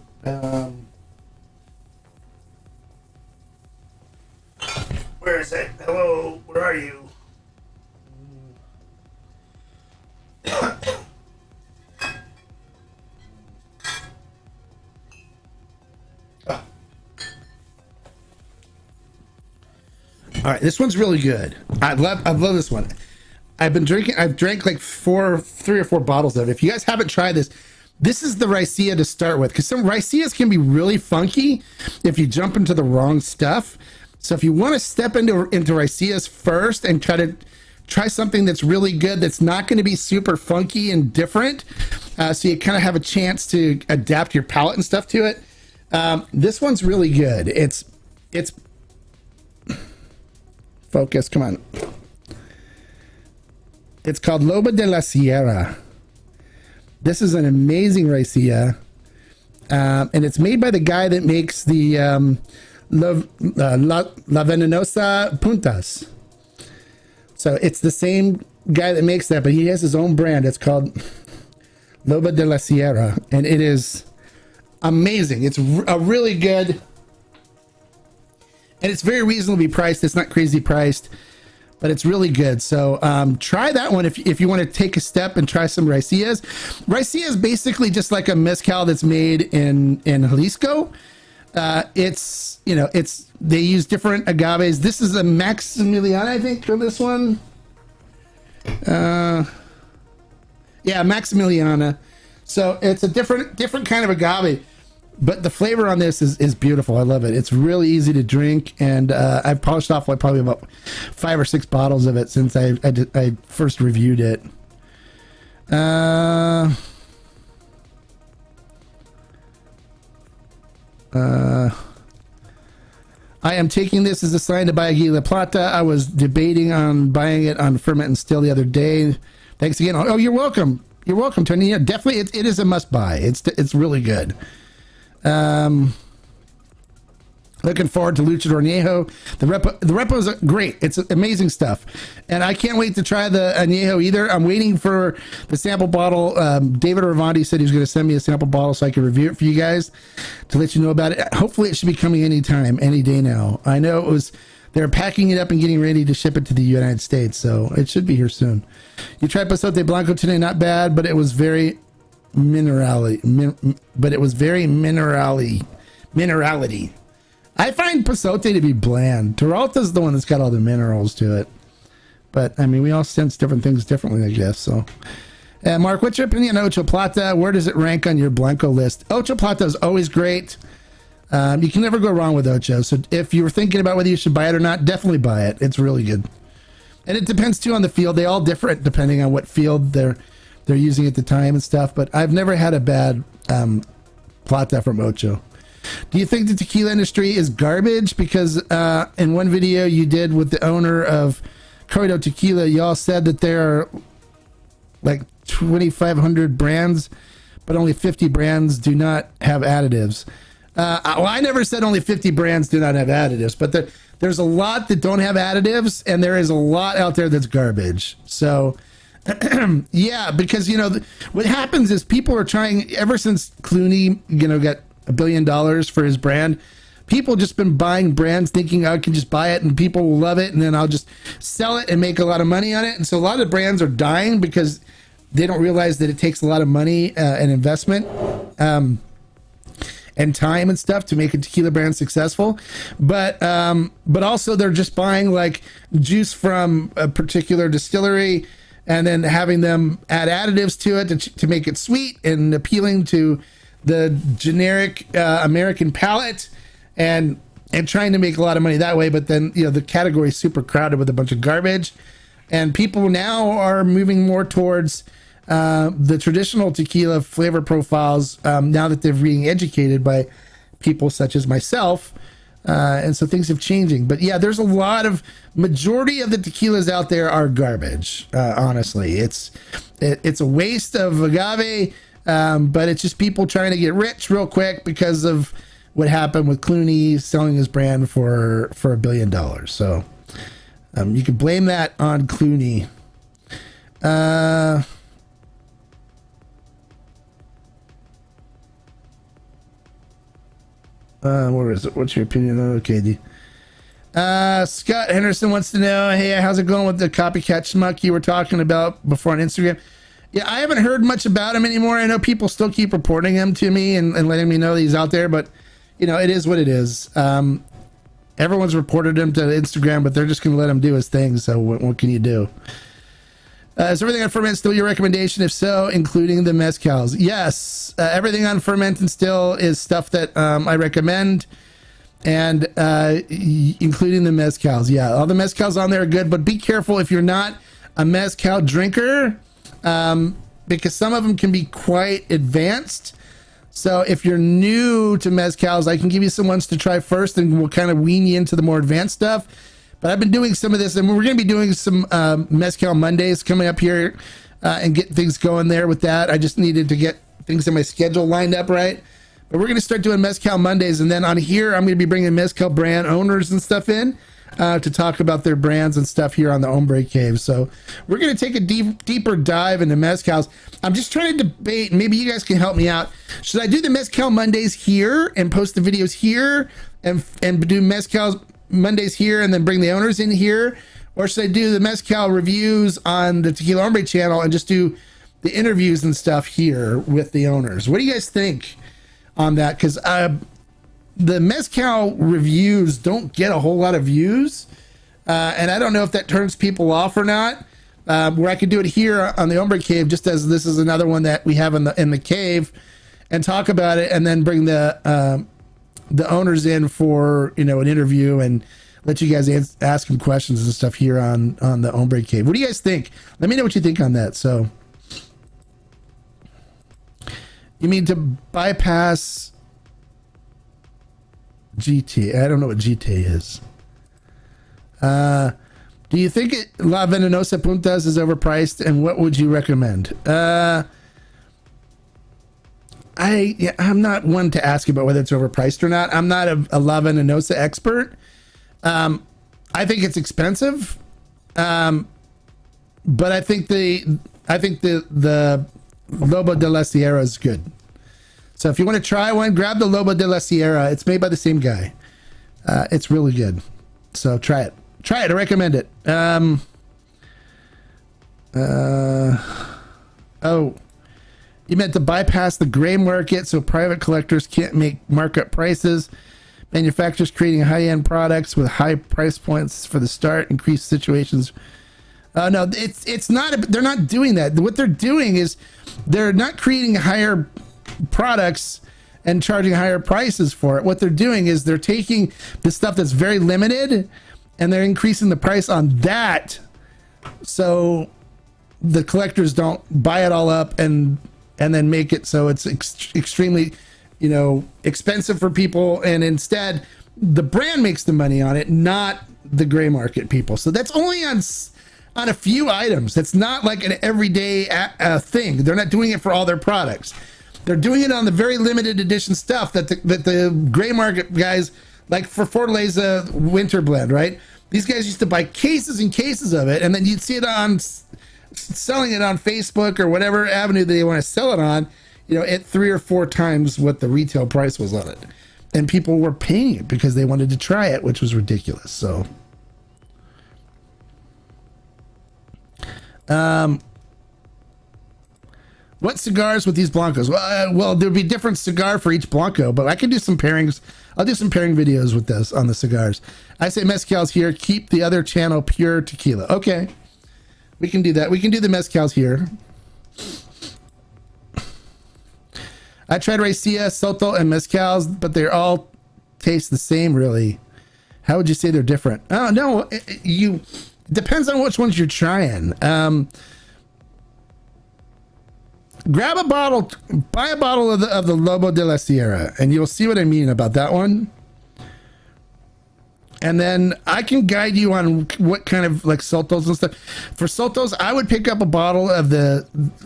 Speaker 1: Where is it? Hello, where are you? All right, this one's really good. I love this one. I've drank like 3 or 4 bottles of it. If you guys haven't tried this, this is the Raicilla to start with, because some Raicillas can be really funky if you jump into the wrong stuff. So if you want to step into Raicillas first and try something that's really good, that's not going to be super funky and different, so you kind of have a chance to adapt your palate and stuff to it. This one's really good. It's focus. Come on. It's called Loba de la Sierra. This is an amazing Raicilla, and it's made by the guy that makes the La Venenosa Puntas. So it's the same guy that makes that, but he has his own brand. It's called Loba de la Sierra, and it is amazing. It's a really good, and it's very reasonably priced. It's not crazy priced, but it's really good. So try that one if you want to take a step and try some Raicillas. Raicilla is basically just like a mezcal that's made in Jalisco. They use different agaves. This is a Maximiliana, I think, for this one. Yeah, Maximiliana. So it's a different kind of agave, but the flavor on this is beautiful. I love it. It's really easy to drink, and I've polished off like probably about 5 or 6 bottles of it since I first reviewed it. I am taking this as a sign to buy Aguila Plata. I was debating on buying it on Ferment and Still the other day. Thanks again. Oh, you're welcome. You're welcome, Tony. Yeah, definitely, it is a must buy. It's really good. Looking forward to Luchador Añejo. The Repo's great. It's amazing stuff. And I can't wait to try the Añejo either. I'm waiting for the sample bottle. David Orvandi said he was going to send me a sample bottle so I can review it for you guys to let you know about it. Hopefully it should be coming any day now. I know they're packing it up and getting ready to ship it to the United States, so it should be here soon. You tried Pasote Blanco today, not bad, but it was very minerality. I find Pasote to be bland. Peralta's the one that's got all the minerals to it. But, I mean, we all sense different things differently, I guess. So, Mark, what's your opinion on Ocho Plata? Where does it rank on your Blanco list? Ocho Plata is always great. You can never go wrong with Ocho. So if you were thinking about whether you should buy it or not, definitely buy it. It's really good. And it depends, too, on the field. They all different depending on what field they're using at the time and stuff. But I've never had a bad Plata from Ocho. Do you think the tequila industry is garbage? Because in one video you did with the owner of Corrido Tequila, y'all said that there are like 2,500 brands, but only 50 brands do not have additives. Well, I never said only 50 brands do not have additives, but there's a lot that don't have additives, and there is a lot out there that's garbage. So, yeah, because, you know, what happens is people are trying, ever since Clooney, you know, got $1 billion for his brand, people just been buying brands thinking I can just buy it and people will love it, and then I'll just sell it and make a lot of money on it. And so a lot of brands are dying because they don't realize that it takes a lot of money and investment and time and stuff to make a tequila brand successful. But also they're just buying like juice from a particular distillery and then having them add additives to it to make it sweet and appealing to the generic American palate, and trying to make a lot of money that way. But then, you know, the category is super crowded with a bunch of garbage, and people now are moving more towards the traditional tequila flavor profiles now that they're being educated by people such as myself. And so things have changing. But yeah, there's a lot of, majority of the tequilas out there are garbage. Honestly, it's a waste of agave, but it's just people trying to get rich real quick because of what happened with Clooney selling his brand for $1 billion. So you can blame that on Clooney. Where is it? What's your opinion? Okay. Scott Henderson wants to know, hey, how's it going with the copycat schmuck you were talking about before on Instagram? Yeah, I haven't heard much about him anymore. I know people still keep reporting him to me and letting me know that he's out there, but you know, it is what it is. Everyone's reported him to Instagram, but they're just going to let him do his thing. So what can you do? Is everything on Ferment still your recommendation? If so, including the mezcals? Yes. Everything on Ferment and Still is stuff that I recommend, and including the mezcals. Yeah, all the mezcals on there are good, but be careful if you're not a mezcal drinker, because some of them can be quite advanced. So if you're new to mezcals, I can give you some ones to try first, and we'll kind of wean you into the more advanced stuff. But I've been doing some of this, and we're going to be doing some Mezcal Mondays coming up here and get things going there with that. I just needed to get things in my schedule lined up right. But we're going to start doing Mezcal Mondays, and then on here, I'm going to be bringing Mezcal brand owners and stuff in to talk about their brands and stuff here on the Hombre Cave. So we're going to take a deeper dive into mezcals. I'm just trying to debate, maybe you guys can help me out. Should I do the Mezcal Mondays here and post the videos here and do Mezcal Mondays here and then bring the owners in here? Or should I do the mezcal reviews on the Tequila Hombre channel and just do the interviews and stuff here with the owners? What do you guys think on that? Because the mezcal reviews don't get a whole lot of views, and I don't know if that turns people off or not. Where I could do it here on the Hombre Cave, just as this is another one that we have in the cave, and talk about it, and then bring the owners in for, you know, an interview and let you guys ask them questions and stuff here on the Hombre Cave. What do you guys think? Let me know what you think on that. So you mean to bypass GT? I don't know what GT is. Do you think La Venenosa Puntas is overpriced, and what would you recommend? I'm not one to ask about whether it's overpriced or not. I'm not a La Venenosa expert. I think it's expensive, but I think the Lobo de la Sierra is good. So if you want to try one, grab the Lobo de la Sierra. It's made by the same guy. It's really good. So try it. I recommend it. You meant to bypass the gray market so private collectors can't make markup prices. Manufacturers creating high-end products with high price points for the start, increase situations. No, it's not. They're not doing that. What they're doing is they're not creating higher products and charging higher prices for it. What they're doing is they're taking the stuff that's very limited and they're increasing the price on that, so the collectors don't buy it all up and then make it so it's extremely, you know, expensive for people, and instead the brand makes the money on it, not the gray market people. So that's only on a few items. That's not like an everyday thing. They're not doing it for all their products. They're doing it on the very limited edition stuff that the gray market guys, like for Fortaleza Winter Blend, right? These guys used to buy cases and cases of it, and then you'd see it on selling it on Facebook or whatever avenue they want to sell it on, at 3 or 4 times what the retail price was on it. And people were paying it because they wanted to try it, which was ridiculous. So, what cigars with these Blancos? Well, there'll be different cigar for each Blanco, but I can do some pairings. I'll do some pairing videos with this on the cigars. I say mezcals here. Keep the other channel pure tequila. Okay, we can do that. We can do the mezcals here. I tried Raicilla, Soto, and mezcals, but they all taste the same, really. How would you say they're different? Oh, no, it depends on which ones you're trying. Grab a bottle, buy a bottle of the Lobo de la Sierra, and you'll see what I mean about that one. And then I can guide you on what kind of like Sotos and stuff. For Sotos, I would pick up a bottle of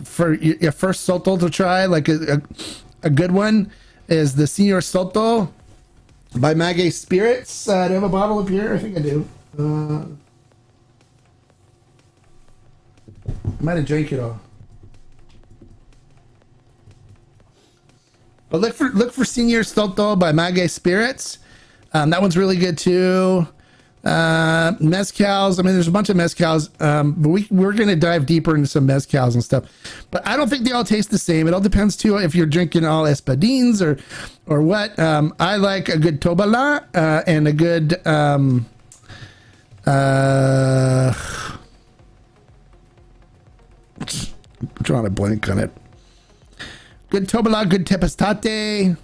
Speaker 1: for your first Soto to try, like a good one is the Señor Soto by Maguey Spirits. Do I have a bottle up here? I think I do. I might have drank it all. But look for Señor Soto by Maguey Spirits. That one's really good too. Mezcals. I mean, there's a bunch of mezcals, but we're going to dive deeper into some mezcals and stuff. But I don't think they all taste the same. It all depends too if you're drinking all espadines or what. I like a good Tobala and a good I'm drawing a blank on it. Good Tobala, good Tepestate.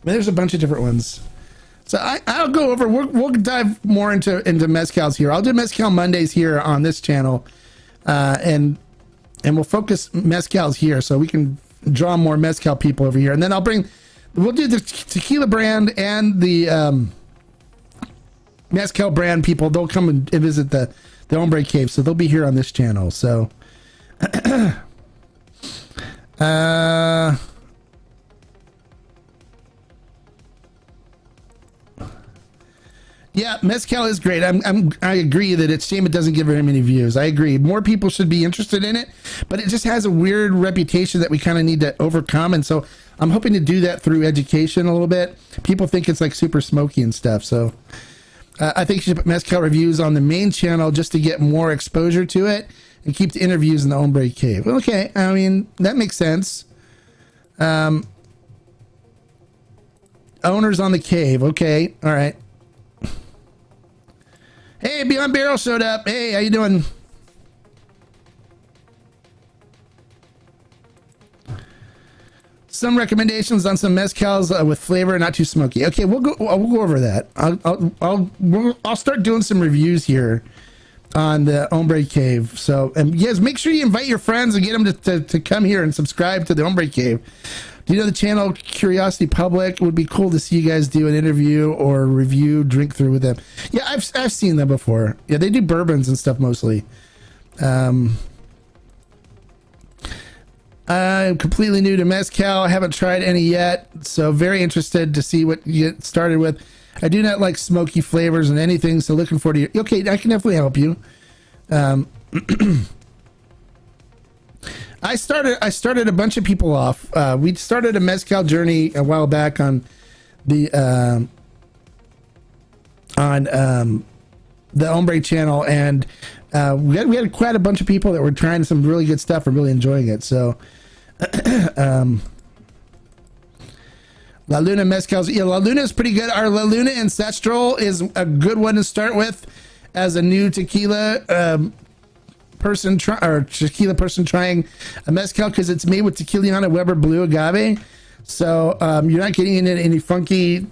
Speaker 1: There's a bunch of different ones. So I'll go over, we'll dive more into mezcals here. I'll do mezcal Mondays here on this channel. And we'll focus mezcals here so we can draw more mezcal people over here. And then we'll do the tequila brand and the mezcal brand people. They'll come and visit the Hombre Cave. So they'll be here on this channel. So, yeah, mezcal is great. I agree that it's a shame it doesn't get very many views. I agree. More people should be interested in it, but it just has a weird reputation that we kind of need to overcome. And so I'm hoping to do that through education a little bit. People think it's like super smoky and stuff. So I think you should put mezcal reviews on the main channel just to get more exposure to it and keep the interviews in the Hombre Cave. Okay, I mean, that makes sense. Owners on the cave. Okay, all right. Hey, Beyond Barrel showed up. Hey, how you doing? Some recommendations on some mezcals with flavor, not too smoky. Okay, we'll go over that. I'll start doing some reviews here on the Hombre Cave. So, and yes, make sure you invite your friends and get them to come here and subscribe to the Hombre Cave. Do you know the channel Curiosity Public? It would be cool to see you guys do an interview or review, drink through with them. Yeah, I've seen them before. Yeah, they do bourbons and stuff mostly. I'm completely new to mezcal. I haven't tried any yet, so very interested to see what you get started with. I do not like smoky flavors and anything, so looking forward to you. Okay, I can definitely help you. I started a bunch of people off. We started a mezcal journey a while back on the Hombre channel, and we had quite a bunch of people that were trying some really good stuff and really enjoying it. So, La Luna mezcals. Yeah, La Luna is pretty good. Our La Luna Ancestral is a good one to start with as a new tequila person trying a mezcal, because it's made with Tequila Weber Blue Agave. So you're not getting into any funky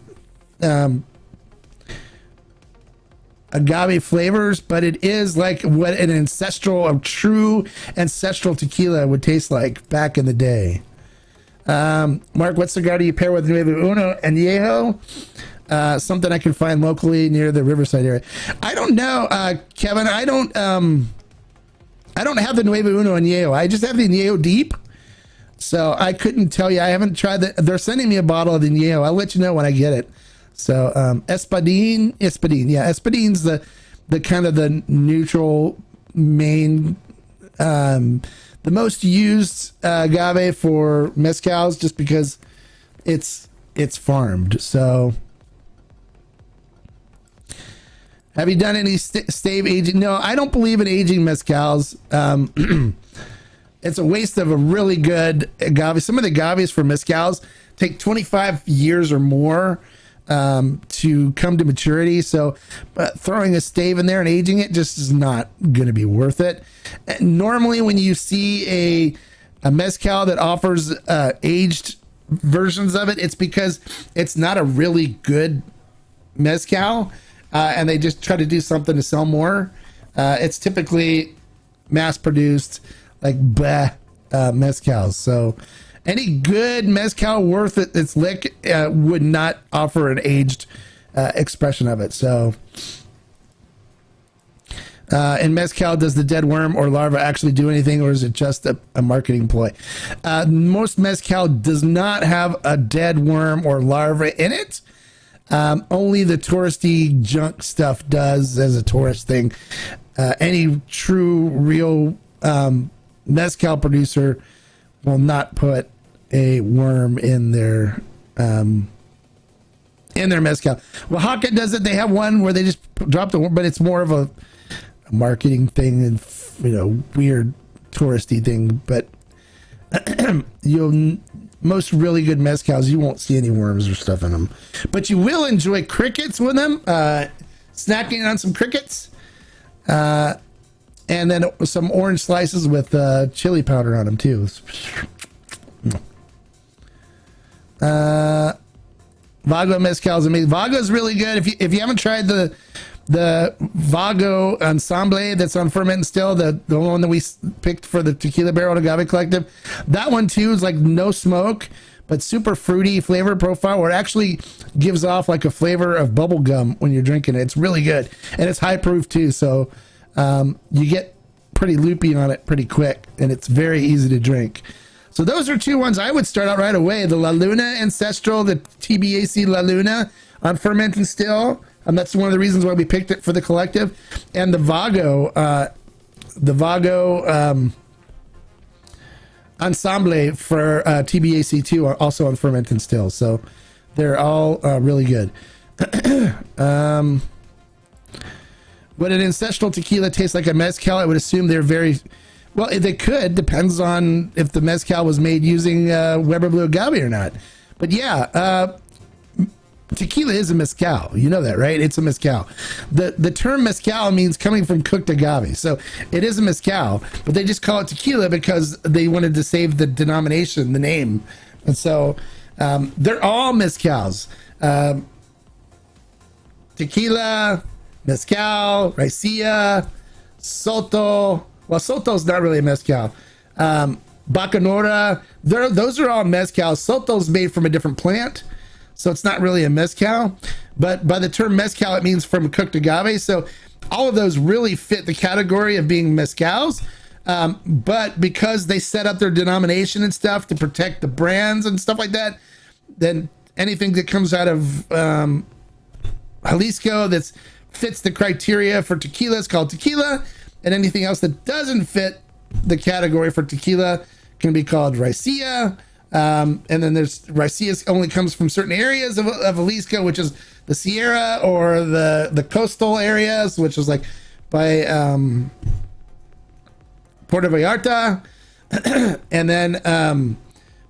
Speaker 1: agave flavors, but it is like what a true ancestral tequila would taste like back in the day. Mark, what cigar do you pair with Nuevo Uno Añejo? Something I can find locally near the Riverside area. I don't know, Kevin. I don't I don't have the Nuevo Uno Añejo. I just have the Añejo Deep. So I couldn't tell you. I haven't tried that. They're sending me a bottle of the Añejo. I'll let you know when I get it. So Espadin. Yeah, Espadin's the kind of the neutral main, the most used agave for mezcals, just because it's farmed. So have you done any stave aging? No, I don't believe in aging mezcals. It's a waste of a really good agave. Some of the agaves for mezcals take 25 years or more to come to maturity. So throwing a stave in there and aging it just is not going to be worth it. Normally when you see a mezcal that offers aged versions of it, it's because it's not a really good mezcal, and they just try to do something to sell more. It's typically mass produced, like mezcals. So any good mezcal worth its lick would not offer an aged expression of it. So in mezcal, does the dead worm or larva actually do anything, or is it just a marketing ploy? Most mezcal does not have a dead worm or larva in it. Only the touristy junk stuff does as a tourist thing. Any true, real mezcal producer will not put a worm in their mezcal. Oaxaca does it. They have one where they just drop the worm, but it's more of a marketing thing and weird touristy thing. But most really good mezcals, you won't see any worms or stuff in them, but you will enjoy crickets with them. Snacking on some crickets. And then some orange slices with chili powder on them too. Vago mezcal is amazing. Vago is really good. If you haven't tried the Vago Ensemble that's on Ferment and Still, the one that we picked for the Tequila Barrel Agave Collective, that one too is like no smoke, but super fruity flavor profile, where it actually gives off like a flavor of bubble gum when you're drinking it. It's really good, and it's high proof too, so you get pretty loopy on it pretty quick, and it's very easy to drink. So those are two ones I would start out right away. The La Luna Ancestral, the TBAC La Luna on Ferment and Still. That's one of the reasons why we picked it for the collective. And the Vago Ensemble for TBAC2 are also on Ferment and Still. So they're all really good. Would an ancestral tequila taste like a mezcal? I would assume they're very... Well, they could. Depends on if the mezcal was made using Weber Blue Agave or not. But yeah, tequila is a mezcal. You know that, right? It's a mezcal. The term mezcal means coming from cooked agave. So it is a mezcal, but they just call it tequila because they wanted to save the denomination, the name. And so they're all mezcals. Tequila, mezcal, raicilla, soto. Well, soto's not really a mezcal. Bacanora, those are all mezcals. Soto's made from a different plant, so it's not really a mezcal. But by the term mezcal, it means from cooked agave. So all of those really fit the category of being mezcals. But because they set up their denomination and stuff to protect the brands and stuff like that, then anything that comes out of Jalisco that fits the criteria for tequila is called tequila. And anything else that doesn't fit the category for tequila can be called raicilla. And then there's raicilla only comes from certain areas of Jalisco, which is the Sierra or the coastal areas, which is like by Puerto Vallarta. And then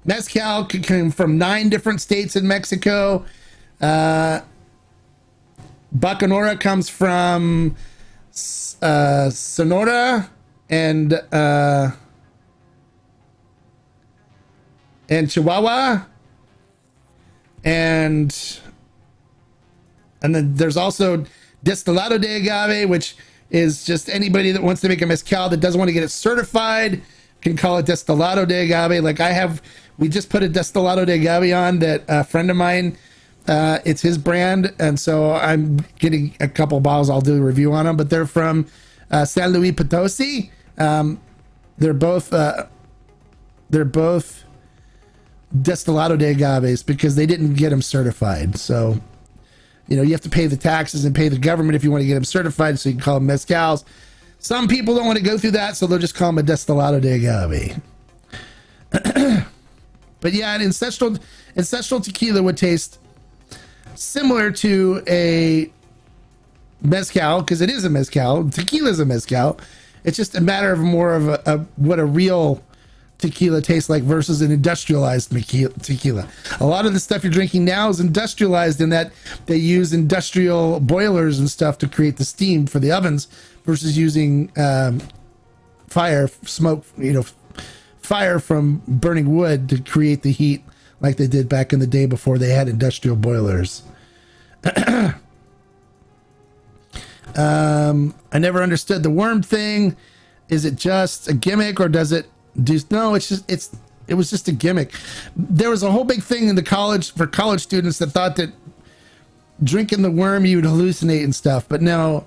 Speaker 1: mezcal could come from 9 different states in Mexico. Bacanora comes from Sonora and Chihuahua, and then there's also Destilado de Agave, which is just anybody that wants to make a mezcal that doesn't want to get it certified can call it Destilado de Agave. Like we just put a Destilado de Agave on that a friend of mine, it's his brand, and so I'm getting a couple bottles. I'll do a review on them, but they're from San Luis Potosi, They're both destilado de agaves because they didn't get them certified. So, you know, you have to pay the taxes and pay the government if you want to get them certified, so you can call them mezcals. Some people don't want to go through that, so they'll just call them a destilado de agave. But yeah, an ancestral tequila would taste similar to a mezcal, because it is a mezcal. Tequila is a mezcal. It's just a matter of more of what a real tequila tastes like versus an industrialized tequila. A lot of the stuff you're drinking now is industrialized in that they use industrial boilers and stuff to create the steam for the ovens versus using fire from burning wood to create the heat like they did back in the day before they had industrial boilers. I never understood the worm thing. Is it just a gimmick, or does it do? No, it was just a gimmick. There was a whole big thing in the college students that thought that drinking the worm you would hallucinate and stuff. But no,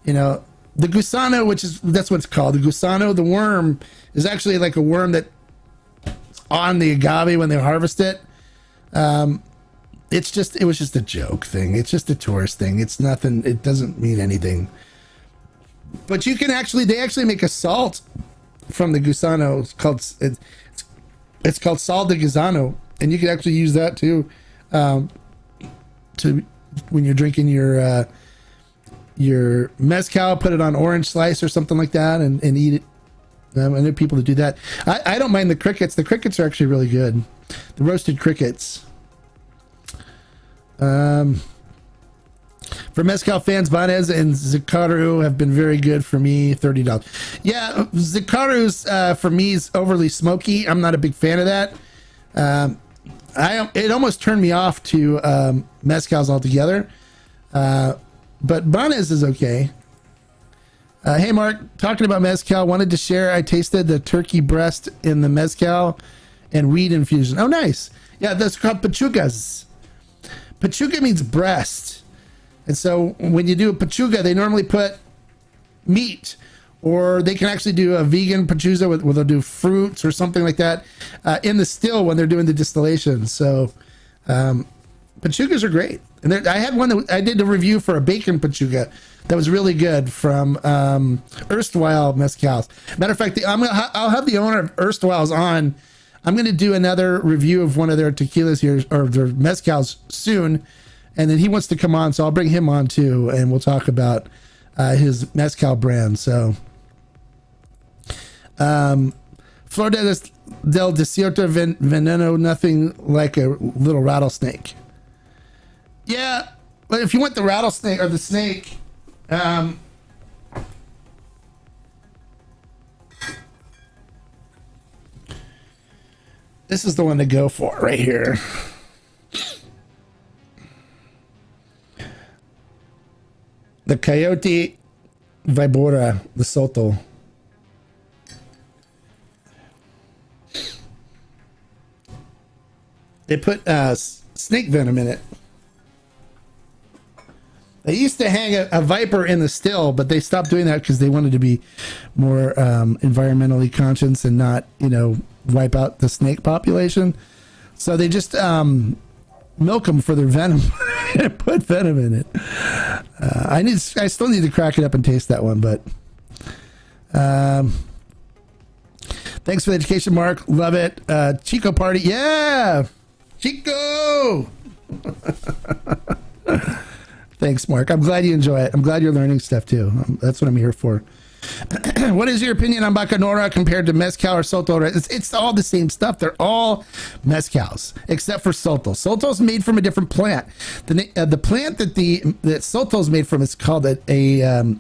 Speaker 1: you know, the gusano, that's what it's called. The gusano, the worm, is actually like a worm that on the agave when they harvest it. It was just a joke thing. It's just a tourist thing. It's nothing. It doesn't mean anything. But you can they actually make a salt from the gusano. It's called sal de gusano, and you can actually use that too, to when you're drinking your mezcal. Put it on orange slice or something like that, and eat it. I know people that do that. I don't mind the crickets. The crickets are actually really good. The roasted crickets. For mezcal fans, Banez and Zikaru have been very good for me. $30. Yeah, Zikaru's for me is overly smoky. I'm not a big fan of that. It almost turned me off to mezcals altogether. But Banez is okay. Hey Mark, talking about mezcal, wanted to share. I tasted the turkey breast in the mezcal and weed infusion. Oh, nice. Yeah, that's called pechugas. Pechuga means breast. And so when you do a pechuga, they normally put meat, or they can actually do a vegan pechuga where they'll do fruits or something like that in the still when they're doing the distillation. So pechugas are great. And I had one that I did a review for a bacon pechuga that was really good from Erstwhile Mezcals. Matter of fact, I'll have the owner of Erstwhile's on. I'm going to do another review of one of their tequilas here, or their mezcals, soon. And then he wants to come on, so I'll bring him on too, and we'll talk about his mezcal brand. So, Flor del Desierto Veneno, nothing like a little rattlesnake. Yeah, but if you want the rattlesnake or the snake, this is the one to go for right here. The Coyote Vibora, the Soto. They put snake venom in it. They used to hang a viper in the still, but they stopped doing that because they wanted to be more environmentally conscious and not, wipe out the snake population. So they just milk them for their venom and put venom in it. I still need to crack it up and taste that one, but thanks for the education, Mark. Love it. Chico party. Yeah. Chico. Thanks, Mark. I'm glad you enjoy it. I'm glad you're learning stuff too. That's what I'm here for. What is your opinion on Bacanora compared to Mezcal or Soto? It's all the same stuff. They're all Mezcals, except for Soto. Soto's made from a different plant. The plant that Soto's made from is called a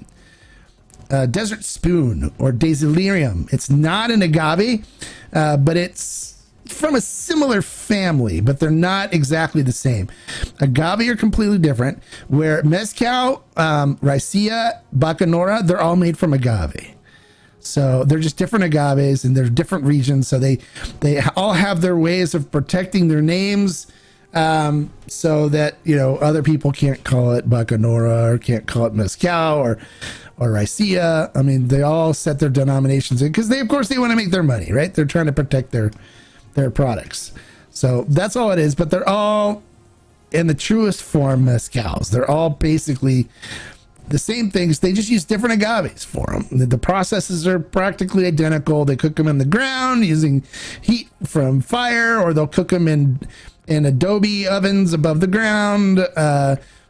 Speaker 1: desert spoon or Daisylirium. It's not an agave, but it's from a similar family, but they're not exactly the same. Agave are completely different, where Mezcal, Raicilla, Bacanora, they're all made from agave. So they're just different agaves, and they're different regions, so they all have their ways of protecting their names, so that other people can't call it Bacanora or can't call it Mezcal or Ricea. I mean, they all set their denominations in because of course they want to make their money, right? They're trying to protect their products. So that's all it is, but they're all in the truest form mezcals. They're all basically the same things. They just use different agaves for them. The processes are practically identical. They cook them in the ground using heat from fire, or they'll cook them in adobe ovens above the ground,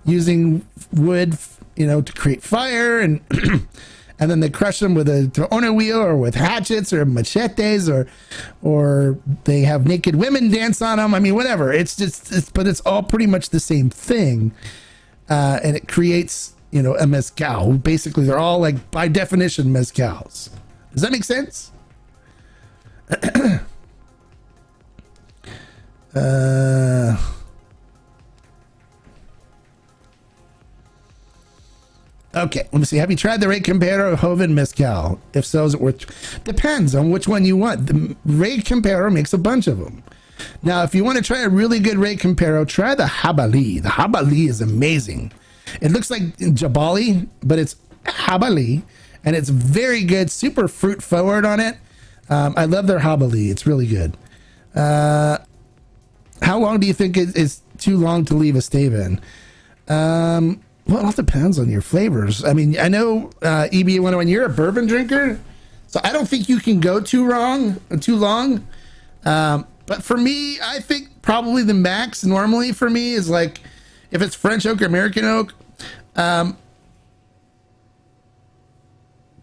Speaker 1: using wood, to create fire, and and then they crush them with a torno wheel or with hatchets or machetes, or they have naked women dance on them. I mean, whatever. But it's all pretty much the same thing, and it creates a mezcal. Basically, they're all, like, by definition, mezcals. Does that make sense? Okay, let me see. Have you tried the Rey Campero Joven Mezcal? If so, is it worth? Depends on which one you want. The Rey Campero makes a bunch of them. Now, if you want to try a really good Rey Campero, try the Jabali. The Jabali is amazing. It looks like Jabali, but it's Jabali, and it's very good. Super fruit forward on it. I love their Jabali. It's really good. How long do you think is too long to leave a stave in? Well, it all depends on your flavors. I mean, I know, EB101, you're a bourbon drinker, so I don't think you can go too long. But for me, I think probably the max normally for me is, like, if it's French oak or American oak,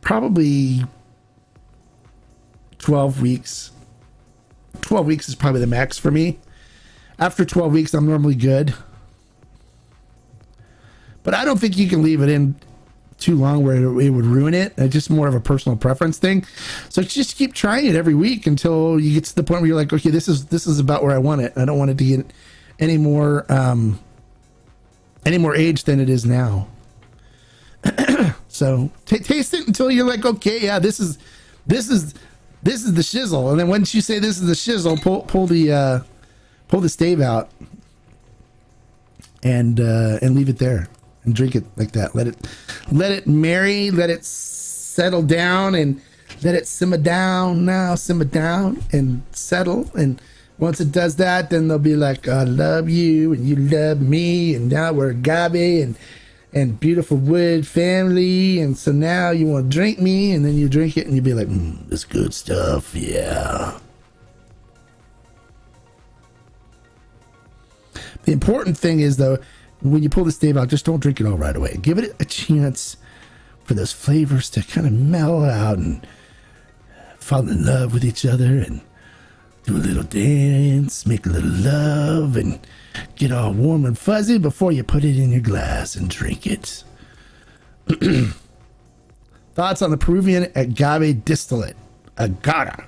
Speaker 1: probably 12 weeks. 12 weeks is probably the max for me. After 12 weeks, I'm normally good. But I don't think you can leave it in too long where it would ruin it. It's just more of a personal preference thing. So just keep trying it every week until you get to the point where you're like, okay, this is about where I want it. I don't want it to get any more age than it is now. So taste it until you're like, okay, yeah, this is the shizzle. And then once you say this is the shizzle, pull the stave out and leave it there and drink it like that. Let it marry, let it settle down, and let it simmer down and settle. And once it does that, then they'll be like, I love you and you love me, and now we're agave and beautiful wood family, and so now you want to drink me, and then you drink it and you'll be like, this good stuff, yeah. The important thing is, though, when you pull the stave out, just don't drink it all right away. Give it a chance for those flavors to kind of mellow out and fall in love with each other and do a little dance, make a little love, and get all warm and fuzzy before you put it in your glass and drink it. Thoughts on the Peruvian agave distillate, Agara?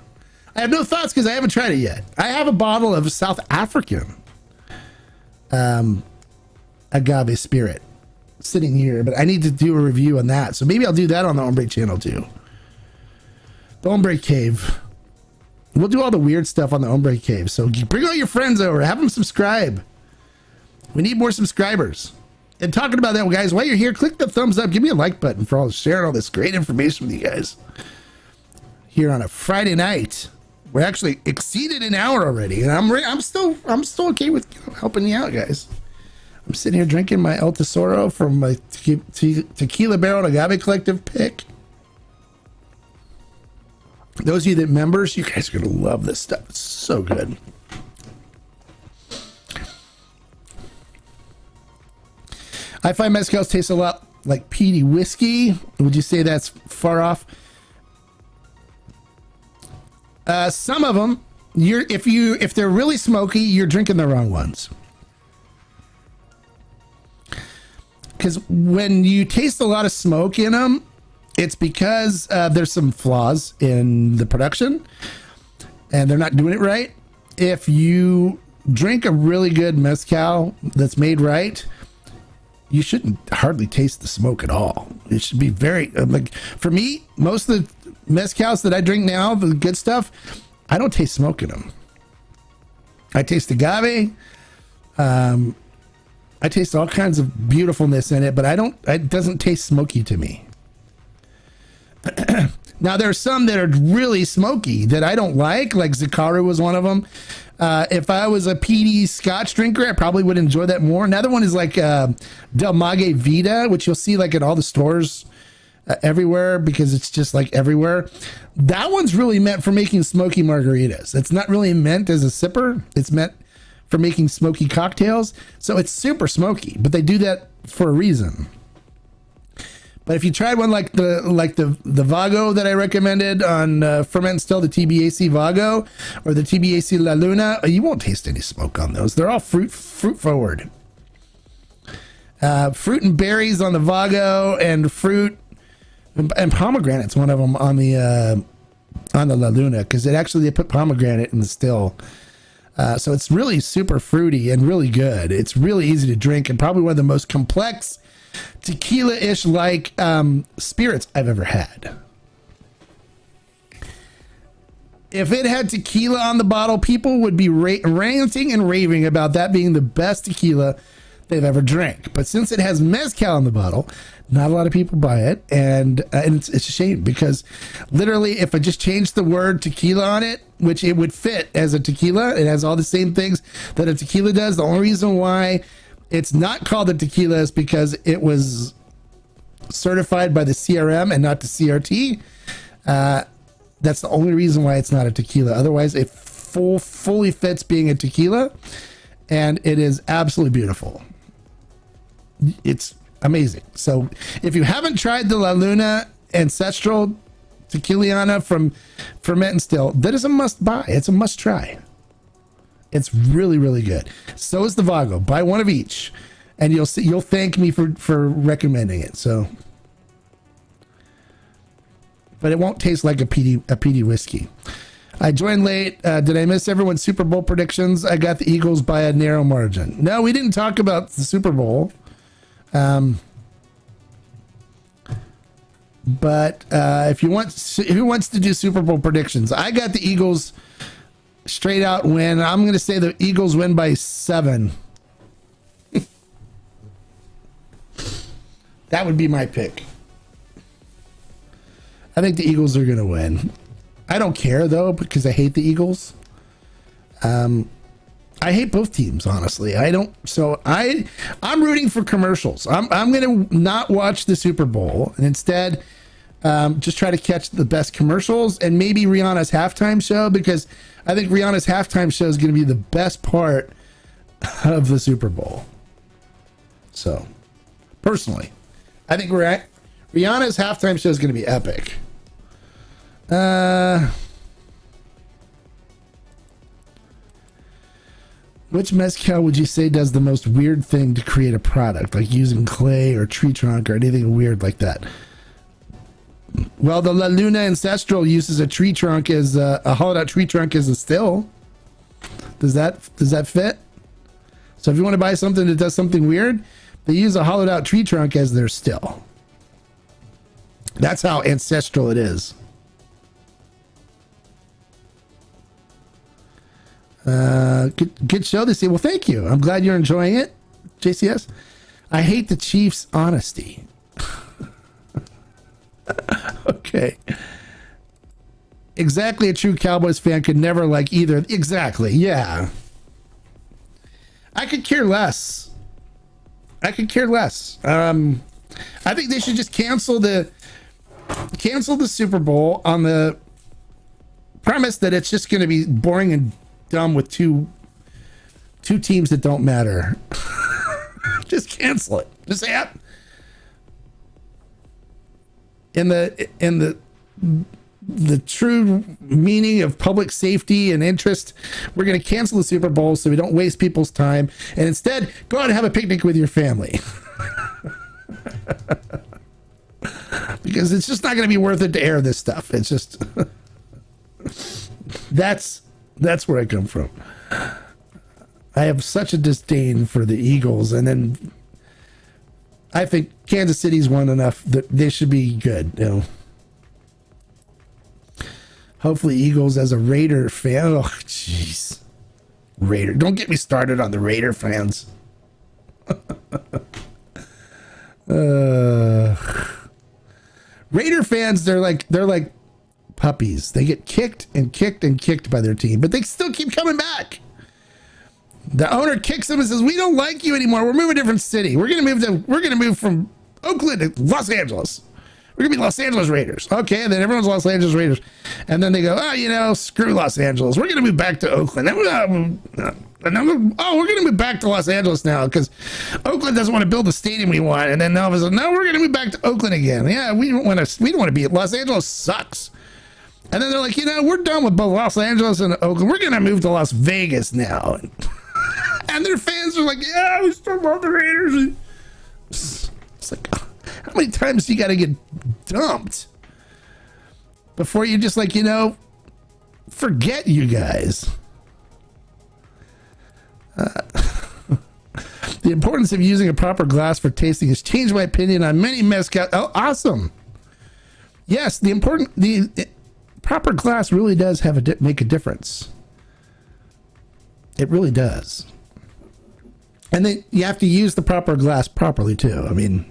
Speaker 1: I have no thoughts because I haven't tried it yet. I have a bottle of South African agave spirit sitting here, but I need to do a review on that. So maybe I'll do that on the Hombre channel too. The Hombre Cave. We'll do all the weird stuff on the Hombre Cave. So bring all your friends over. Have them subscribe. We need more subscribers. And talking about that, guys, while you're here, click the thumbs up. Give me a like button for all sharing all this great information with you guys. Here on a Friday night. We're actually exceeded an hour already, and I'm still okay with helping you out, guys. I'm sitting here drinking my El Tesoro from my Tequila Barrel Agave Collective pick. Those of you that members, you guys are gonna love this stuff. It's so good. I find mezcals taste a lot like peaty whiskey. Would you say that's far off? Some of them, if they're really smoky, you're drinking the wrong ones. Because when you taste a lot of smoke in them, it's because there's some flaws in the production, and they're not doing it right. If you drink a really good mezcal that's made right, you shouldn't hardly taste the smoke at all. It should be very like, for me, most of the mezcals that I drink now, the good stuff, I don't taste smoke in them. I taste agave. I taste all kinds of beautifulness in it, but it doesn't taste smoky to me. Now there's some that are really smoky that I don't like Zakaru was one of them. If I was a peaty Scotch drinker, I probably would enjoy that more. Another one is Del Mage Vita, which you'll see at all the stores everywhere because it's just everywhere. That one's really meant for making smoky margaritas. It's not really meant as a sipper. It's meant for making smoky cocktails. So it's super smoky, but they do that for a reason. But if you tried one like the Vago that I recommended on Ferment and Still, the TBAC Vago or the TBAC La Luna, you won't taste any smoke on those. They're all fruit forward. Fruit and berries on the Vago, and fruit and pomegranate's one of them on the La Luna, because they put pomegranate in the still. So it's really super fruity and really good. It's really easy to drink and probably one of the most complex tequila-ish spirits I've ever had. If it had tequila on the bottle, people would be ranting and raving about that being the best tequila they've ever drank. But since it has mezcal on the bottle, not a lot of people buy it, and it's a shame, because literally if I just changed the word tequila on it, which it would fit as a tequila, it has all the same things that a tequila does. The only reason why it's not called a tequila is because it was certified by the CRM and not the CRT. That's the only reason why it's not a tequila. Otherwise, it fully fits being a tequila, and it is absolutely beautiful. It's amazing. So if you haven't tried the La Luna Ancestral Tequiliana from Ferment and Still, that is a must buy. It's a must try. It's really, really good. So is the Vago. Buy one of each, and you'll thank me for recommending it. So, but it won't taste like a peaty whiskey. I joined late. Did I miss everyone's Super Bowl predictions? I got the Eagles by a narrow margin. No, we didn't talk about the Super Bowl. But if you want, who wants to do Super Bowl predictions? I got the Eagles straight out win. I'm going to say the Eagles win by 7. That would be my pick. I think the Eagles are going to win. I don't care though, because I hate the Eagles. I hate both teams, honestly. I don't. So I'm rooting for commercials. I'm going to not watch the Super Bowl and instead just try to catch the best commercials and maybe Rihanna's halftime show, because I think Rihanna's halftime show is going to be the best part of the Super Bowl. So, personally, I think Rihanna's halftime show is going to be epic. Which mezcal would you say does the most weird thing to create a product, like using clay or tree trunk or anything weird like that? Well, the La Luna Ancestral uses a tree trunk as a hollowed out tree trunk as a still. Does that fit? So if you want to buy something that does something weird, they use a hollowed out tree trunk as their still. That's how ancestral it is. Good show this day. Well, thank you. I'm glad you're enjoying it, JCS. I hate the Chiefs' honesty. Okay. Exactly, a true Cowboys fan could never like either. Exactly, yeah. I could care less. I think they should just cancel the Super Bowl on the premise that it's just going to be boring and dumb with two teams that don't matter. Just cancel it. Just say it. In the true meaning of public safety and interest, we're going to cancel the Super Bowl so we don't waste people's time, and instead go out and have a picnic with your family. Because it's just not going to be worth it to air this stuff. It's just that's where I come from. I have such a disdain for the Eagles, and then I think Kansas City's won enough that they should be good, you know. Hopefully Eagles as a Raider fan. Oh, jeez. Raider. Don't get me started on the Raider fans. Raider fans, they're like puppies. They get kicked and kicked and kicked by their team, but they still keep coming back. The owner kicks them and says, "We don't like you anymore. We're moving to a different city. We're gonna move from Oakland to Los Angeles. We're gonna be Los Angeles Raiders." Okay, and then everyone's Los Angeles Raiders, and then they go, "Oh, screw Los Angeles. We're gonna move back to Oakland. We're gonna move back to Los Angeles now because Oakland doesn't want to build the stadium we want." And then all of a sudden, no, we're gonna move back to Oakland again. Yeah, we don't want to be. Los Angeles sucks. And then they're like, we're done with both Los Angeles and Oakland. We're gonna move to Las Vegas now. And their fans are like, "Yeah, we still love the Raiders." It's like, how many times do you got to get dumped before you just like, forget you guys? The importance of using a proper glass for tasting has changed my opinion on many mezcal. Oh, awesome. Yes, the proper glass really does make a difference. It really does. And then you have to use the proper glass properly too. I mean,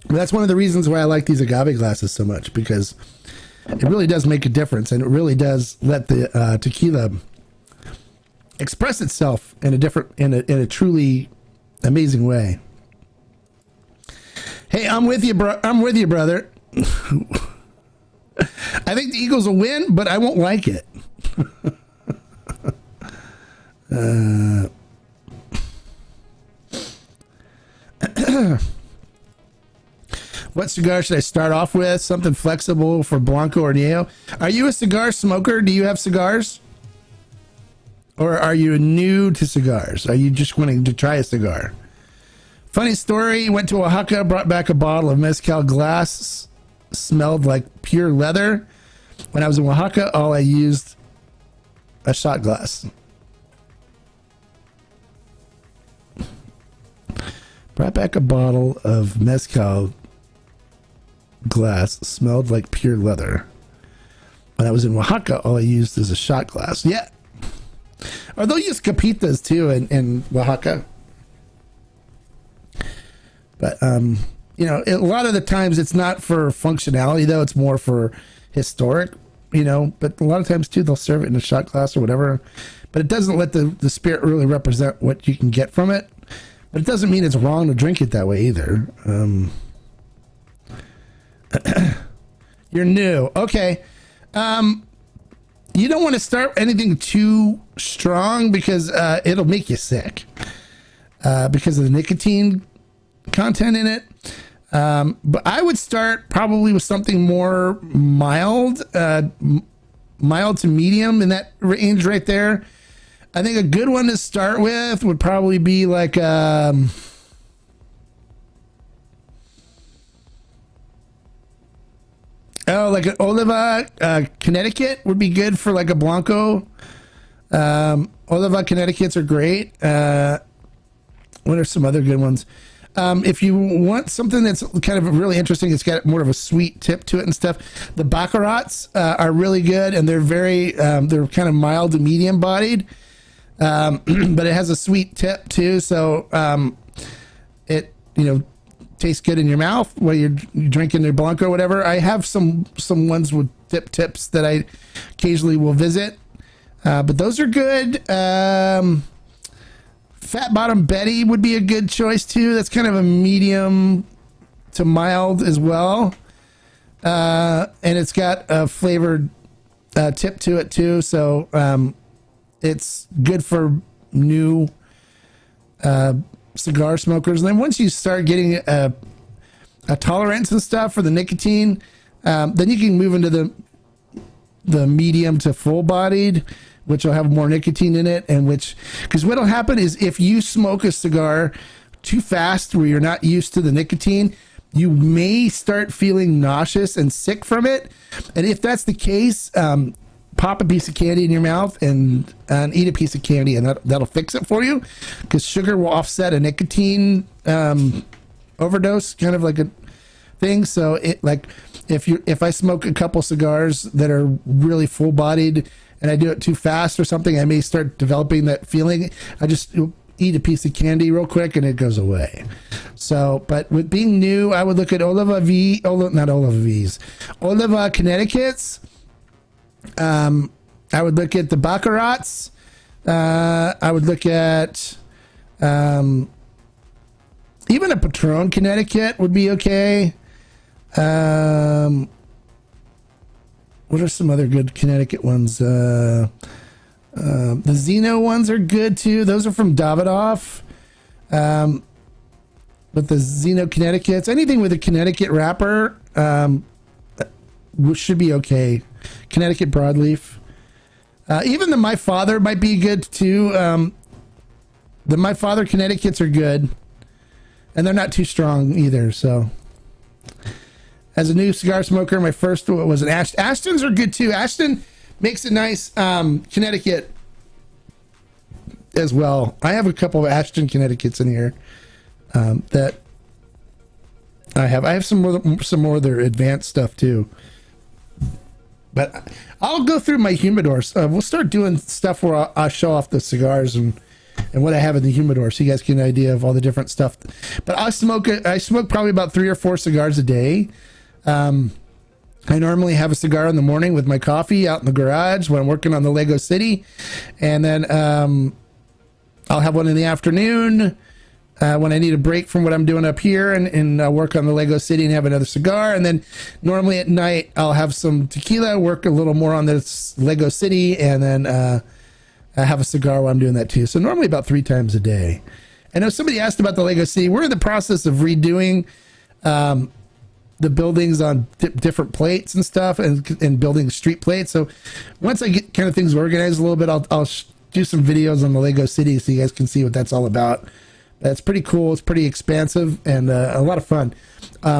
Speaker 1: that's one of the reasons why I like these agave glasses so much, because it really does make a difference, and it really does let the tequila express itself in a truly amazing way. Hey, I'm with you, brother. I think the Eagles will win, but I won't like it. What cigar should I start off with? Something flexible for Blanco or Neo. Are you a cigar smoker? Do you have cigars? Or are you new to cigars? Are you just wanting to try a cigar? Funny story, went to Oaxaca, brought back a bottle of mezcal glass. Smelled like pure leather. When I was in Oaxaca, all I used a shot glass. Brought back a bottle of mezcal glass. Smelled like pure leather. When I was in Oaxaca, all I used is a shot glass. Yeah. Or they'll use capitas too in Oaxaca. But a lot of the times it's not for functionality though, it's more for historic, but a lot of times too they'll serve it in a shot glass or whatever, but it doesn't let the spirit really represent what you can get from it. But it doesn't mean it's wrong to drink it that way either. You're new. Okay. You don't want to start anything too strong because it'll make you sick because of the nicotine content in it. But I would start probably with something more mild to medium in that range right there. I think a good one to start with would probably be like an Oliva Connecticut would be good for like a Blanco. Oliva Connecticut's are great. What are some other good ones? If you want something that's kind of really interesting, it's got more of a sweet tip to it and stuff. The Baccarats are really good, and they're they're kind of mild to medium bodied, but it has a sweet tip too. So it tastes good in your mouth while you're drinking their Blanco or whatever. I have some ones with tips that I occasionally will visit, but those are good. Fat Bottom Betty would be a good choice too. That's kind of a medium to mild as well, and it's got a flavored tip to it too. So it's good for new cigar smokers. And then once you start getting a tolerance and stuff for the nicotine, then you can move into the medium to full bodied, which will have more nicotine in it, and because what'll happen is if you smoke a cigar too fast where you're not used to the nicotine, you may start feeling nauseous and sick from it. And if that's the case, pop a piece of candy in your mouth and eat a piece of candy, and that'll fix it for you, because sugar will offset a nicotine overdose, kind of like a thing. So if I smoke a couple cigars that are really full bodied and I do it too fast or something, I may start developing that feeling. I just eat a piece of candy real quick and it goes away. So, but with being new, I would look at Oliva Connecticut's. I would look at the Baccarats. I would look at even a Patron Connecticut would be okay. What are some other good Connecticut ones? The Zeno ones are good too. Those are from Davidoff. But the Zeno Connecticut's, anything with a Connecticut wrapper should be okay. Connecticut broadleaf. Even the My Father might be good too. The My Father Connecticut's are good. And they're not too strong either, so. As a new cigar smoker, my first was an Ashton's are good too. Ashton makes a nice Connecticut as well. I have a couple of Ashton Connecticut's in here that I have. I have some more of their advanced stuff too. But I'll go through my humidors. We'll start doing stuff where I'll show off the cigars and what I have in the humidor, so you guys get an idea of all the different stuff. But I smoke probably about 3 or 4 cigars a day. I normally have a cigar in the morning with my coffee out in the garage when I'm working on the Lego City, and then I'll have one in the afternoon when I need a break from what I'm doing up here and work on the Lego City and have another cigar. And then normally at night I'll have some tequila, work a little more on this Lego City, and then I have a cigar while I'm doing that too. So normally about 3 times a day. I know somebody asked about the Lego City. We're in the process of redoing the buildings on different plates and stuff, and building street plates. So once I get kind of things organized a little bit, I'll do some videos on the Lego City so you guys can see what that's all about. That's pretty cool. It's pretty expansive and a lot of fun.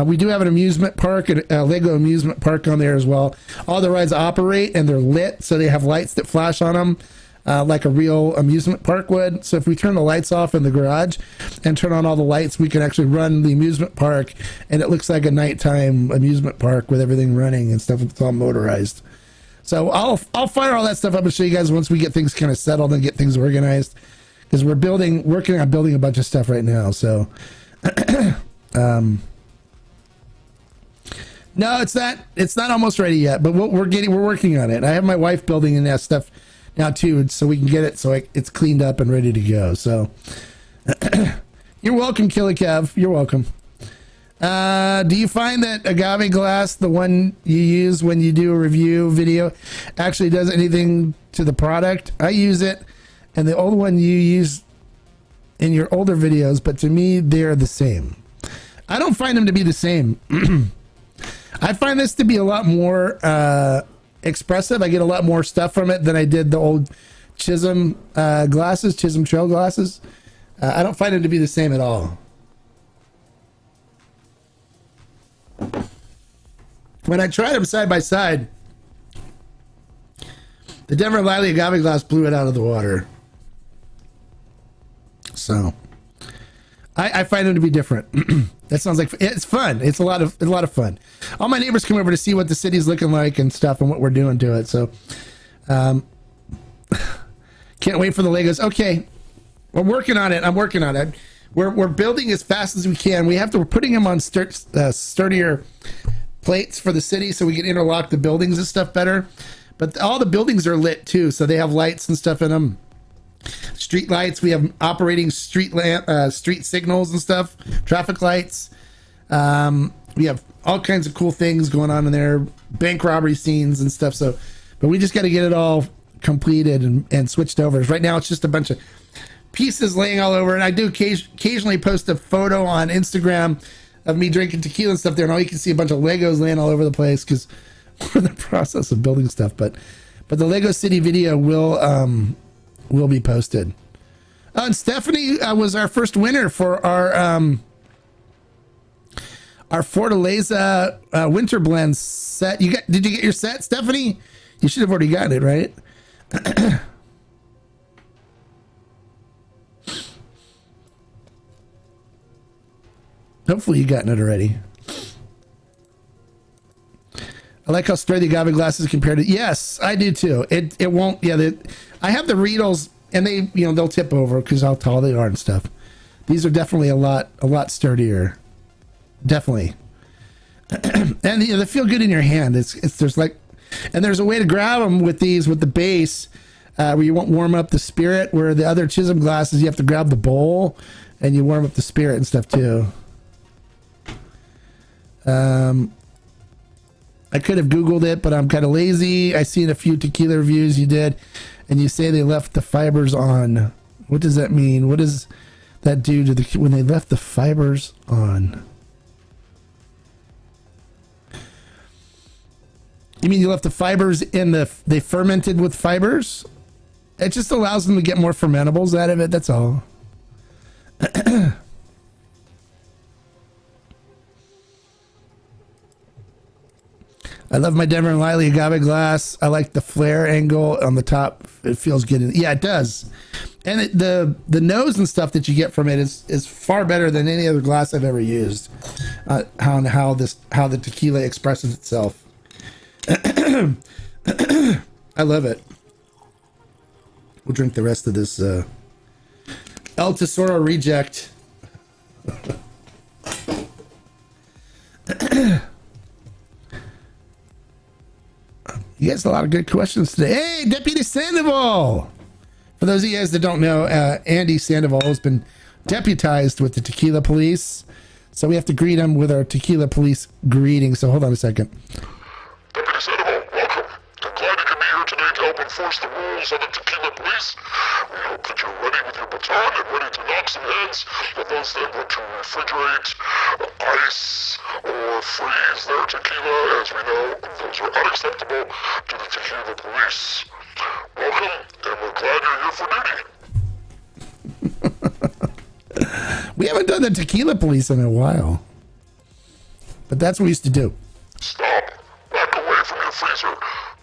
Speaker 1: We do have an amusement park, a Lego amusement park on there as well. All the rides operate and they're lit, so they have lights that flash on them. Like a real amusement park would. So if we turn the lights off in the garage and turn on all the lights, we can actually run the amusement park, and it looks like a nighttime amusement park with everything running and stuff. It's all motorized. So I'll fire all that stuff up and show you guys once we get things kind of settled and get things organized, because we're working on building a bunch of stuff right now. So no, it's not almost ready yet, but we're working on it. I have my wife building in that stuff now too, so we can get it so it's cleaned up and ready to go. So you're welcome, Killer Kev. You're welcome. Do you find that agave glass, the one you use when you do a review video, actually does anything to the product? I use it, and the old one you use in your older videos, but to me they're the same. I don't find them to be the same. I find this to be a lot more expressive. I get a lot more stuff from it than I did the old Chisholm glasses, Chisholm Trail glasses. I don't find them to be the same at all. When I tried them side by side, the Denver Lively agave glass blew it out of the water. So I find them to be different. That sounds like it's fun. It's a lot of fun. All my neighbors come over to see what the city's looking like and stuff and what we're doing to it. So, can't wait for the Legos. Okay, we're working on it. I'm working on it. We're building as fast as we can. We're putting them on sturdier plates for the city so we can interlock the buildings and stuff better. But all the buildings are lit too, so they have lights and stuff in them. Street lights. We have operating street signals and stuff. Traffic lights. We have all kinds of cool things going on in there. Bank robbery scenes and stuff. So, but we just got to get it all completed and switched over. Right now, it's just a bunch of pieces laying all over. And I do occasionally post a photo on Instagram of me drinking tequila and stuff there, and all you can see a bunch of Legos laying all over the place because we're in the process of building stuff. But the Lego City video will be posted. And Stephanie was our first winner for our Fortaleza winter blend set. Did you get your set, Stephanie? You should have already gotten it, right? Hopefully you gotten it already. I like how sturdy the agave glass is compared to. Yes, I do too. It won't. Yeah, I have the Riedels and they, they'll tip over because how tall they are and stuff. These are definitely a lot sturdier. Definitely. And they feel good in your hand. There's a way to grab them with these, with the base, where you won't warm up the spirit, where the other Chisholm glasses, you have to grab the bowl and you warm up the spirit and stuff too. I could have Googled it, but I'm kind of lazy. I seen a few tequila reviews you did, and you say they left the fibers on. What does that mean? What does that do to when they left the fibers on? You mean you left the fibers they fermented with fibers? It just allows them to get more fermentables out of it. That's all. I love my Denver and Liley agave glass. I like the flare angle on the top. It feels good. Yeah, it does. And the nose and stuff that you get from it is far better than any other glass I've ever used. How the tequila expresses itself. I love it. We'll drink the rest of this El Tesoro Reject. You guys, a lot of good questions today. Hey, Deputy Sandoval! For those of you guys that don't know, Andy Sandoval has been deputized with the Tequila Police. So we have to greet him with our Tequila Police greeting. So hold on a second.
Speaker 2: Deputy Sandoval, welcome. I'm glad you could be here today to help enforce the rules of the Tequila Police. We hope that you're ready with your baton and ready to knock some heads at those that want to refrigerate, ice, or freeze their tequila. As we know, those are unacceptable to the Tequila Police. Welcome, and we're glad you're here for duty.
Speaker 1: We haven't done the Tequila Police in a while. But that's what we used to do.
Speaker 2: Stop. Back away from your freezer.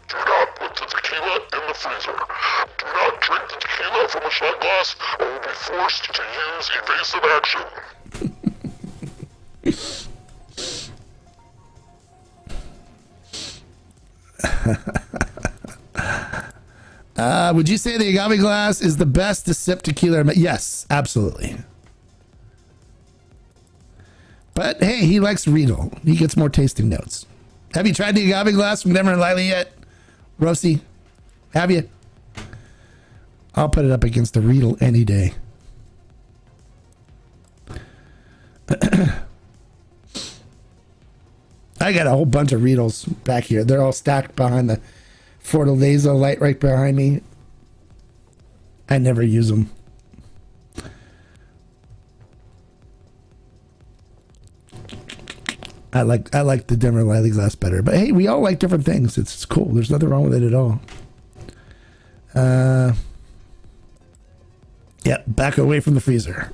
Speaker 2: Do not put the tequila in the freezer. Do not drink the tequila from a shot glass or will be forced to use evasive action.
Speaker 1: Would you say the agave glass is the best to sip tequila? Yes, absolutely. But hey, he likes Riedel. He gets more tasting notes. Have you tried the agave glass from Denver and Liley yet? Rosie, have you? I'll put it up against the Riedel any day. I got a whole bunch of Riedels back here. They're all stacked behind the Fortaleza light right behind me. I never use them. I like the Denver and Liley glass better. But hey, we all like different things. It's cool. There's nothing wrong with it at all. Yeah, back away from the freezer.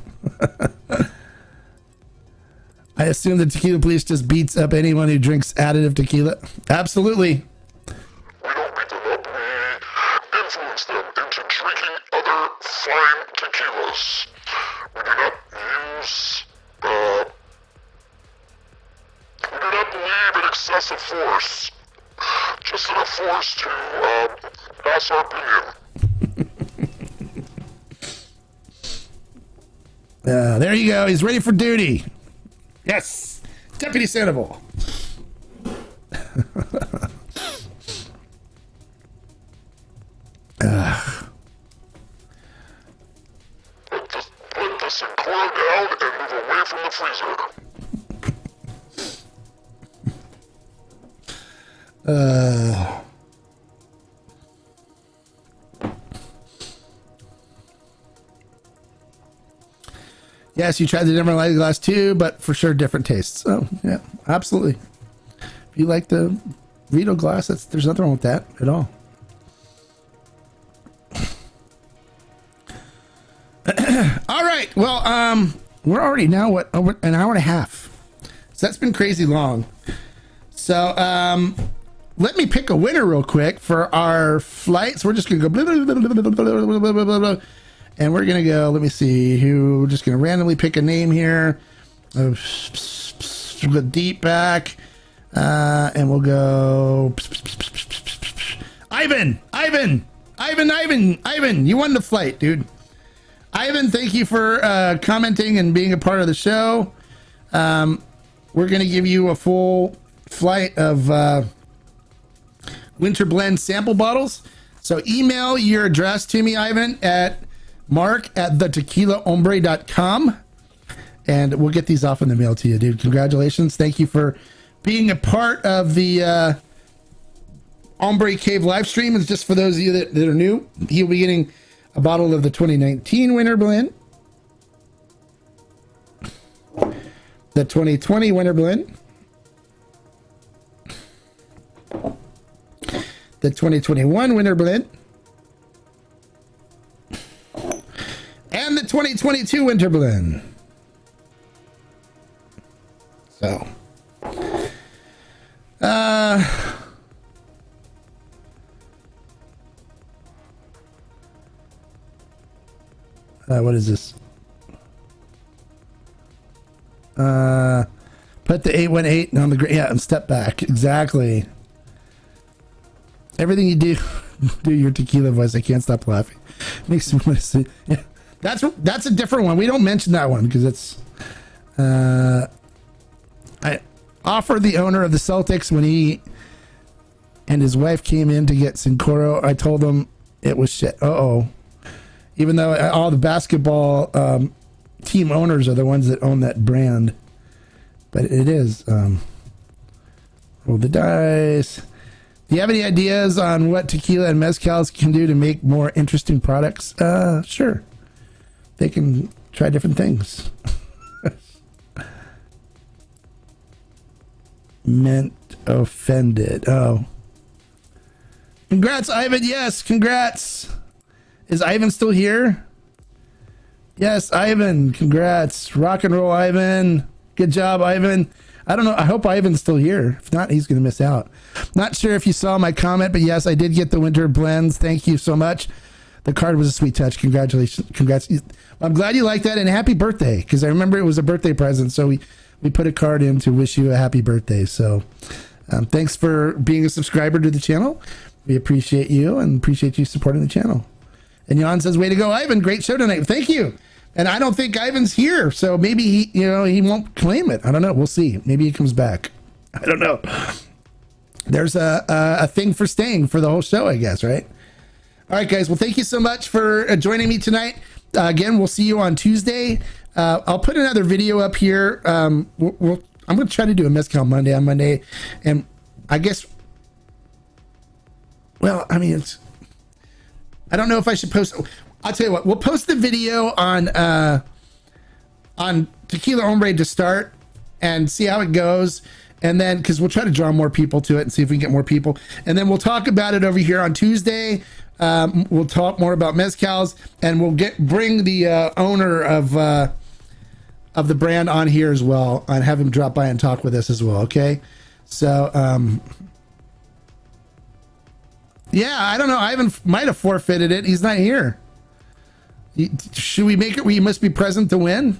Speaker 1: I assume the Tequila Police just beats up anyone who drinks additive tequila. Absolutely.
Speaker 2: We don't beat them up. We influence them into drinking other fine tequilas. We do not use, we do not believe in excessive force. Just enough force to pass our opinion.
Speaker 1: There you go. He's ready for duty. Yes. Deputy Sandoval.
Speaker 2: Put the Sinclair down and move away from the freezer.
Speaker 1: Yes, you tried the Denver Light glass too, but for sure different tastes. Oh, yeah, absolutely. If you like the Riedel glass, there's nothing wrong with that at all. All right. Well, we're already now over an hour and a half. So that's been crazy long. So let me pick a winner real quick for our flight. So we're just gonna go blah, blah, blah, blah, blah, blah, blah, blah, blah, and we're gonna go. Let me see who. We're just gonna randomly pick a name here. We'll go deep back, and we'll go Ivan. Ivan, you won the flight, dude. Ivan, thank you for commenting and being a part of the show. We're going to give you a full flight of winter blend sample bottles. So email your address to me, Ivan, at mark@thetequilahombre.com, and we'll get these off in the mail to you, dude. Congratulations. Thank you for being a part of the Hombre Cave live stream. It's just for those of you that are new. You'll be getting a bottle of the 2019 winter blend, the 2020 winter blend, the 2021 winter blend, and the 2022 winter blend. So, what is this? Put the 818 on the and step back. Exactly. Everything you do your tequila voice. I can't stop laughing. Makes me want to say, yeah. That's a different one. We don't mention that one because it's. I offered the owner of the Celtics when he and his wife came in to get Sincoro. I told them it was shit. Even though all the basketball team owners are the ones that own that brand, but it is. Roll the dice. Do you have any ideas on what tequila and mezcals can do to make more interesting products? Sure. They can try different things. Meant offended. Oh. Congrats, Ivan. Yes, congrats. Is Ivan still here? Yes, Ivan. Congrats. Rock and roll, Ivan. Good job, Ivan. I don't know. I hope Ivan's still here. If not, he's going to miss out. Not sure if you saw my comment, but yes, I did get the winter blends. Thank you so much. The card was a sweet touch. Congratulations. Congrats. I'm glad you liked that, and happy birthday, because I remember it was a birthday present, so we put a card in to wish you a happy birthday. So thanks for being a subscriber to the channel. We appreciate you and appreciate you supporting the channel. And Jan says, way to go, Ivan. Great show tonight. Thank you. And I don't think Ivan's here, so maybe he won't claim it. I don't know. We'll see. Maybe he comes back. I don't know. There's a thing for staying for the whole show, I guess, right? All right, guys. Well, thank you so much for joining me tonight. Again, we'll see you on Tuesday. I'll put another video up here. I'm going to try to do a Mezcal Monday on Monday. And I guess, well, I mean, I don't know if I should post. I'll tell you what, we'll post the video on Tequila Hombre to start and see how it goes. And then, because we'll try to draw more people to it and see if we can get more people. And then we'll talk about it over here on Tuesday. We'll talk more about mezcals, and we'll bring the owner of the brand on here as well, and have him drop by and talk with us as well. Okay, so yeah, I don't know. Ivan might have forfeited it. He's not here. Should we make it where you must be present to win?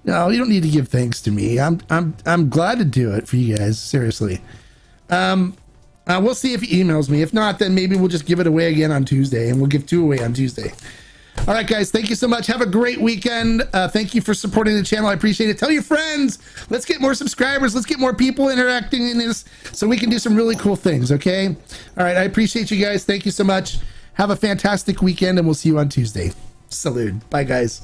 Speaker 1: No, you don't need to give thanks to me. I'm glad to do it for you guys. Seriously. We'll see if he emails me. If not, then maybe we'll just give it away again on Tuesday, and we'll give 2 away on Tuesday. All right, guys. Thank you so much. Have a great weekend. Thank you for supporting the channel. I appreciate it. Tell your friends. Let's get more subscribers. Let's get more people interacting in this so we can do some really cool things. Okay. All right. I appreciate you guys. Thank you so much. Have a fantastic weekend, and we'll see you on Tuesday. Salute. Bye, guys.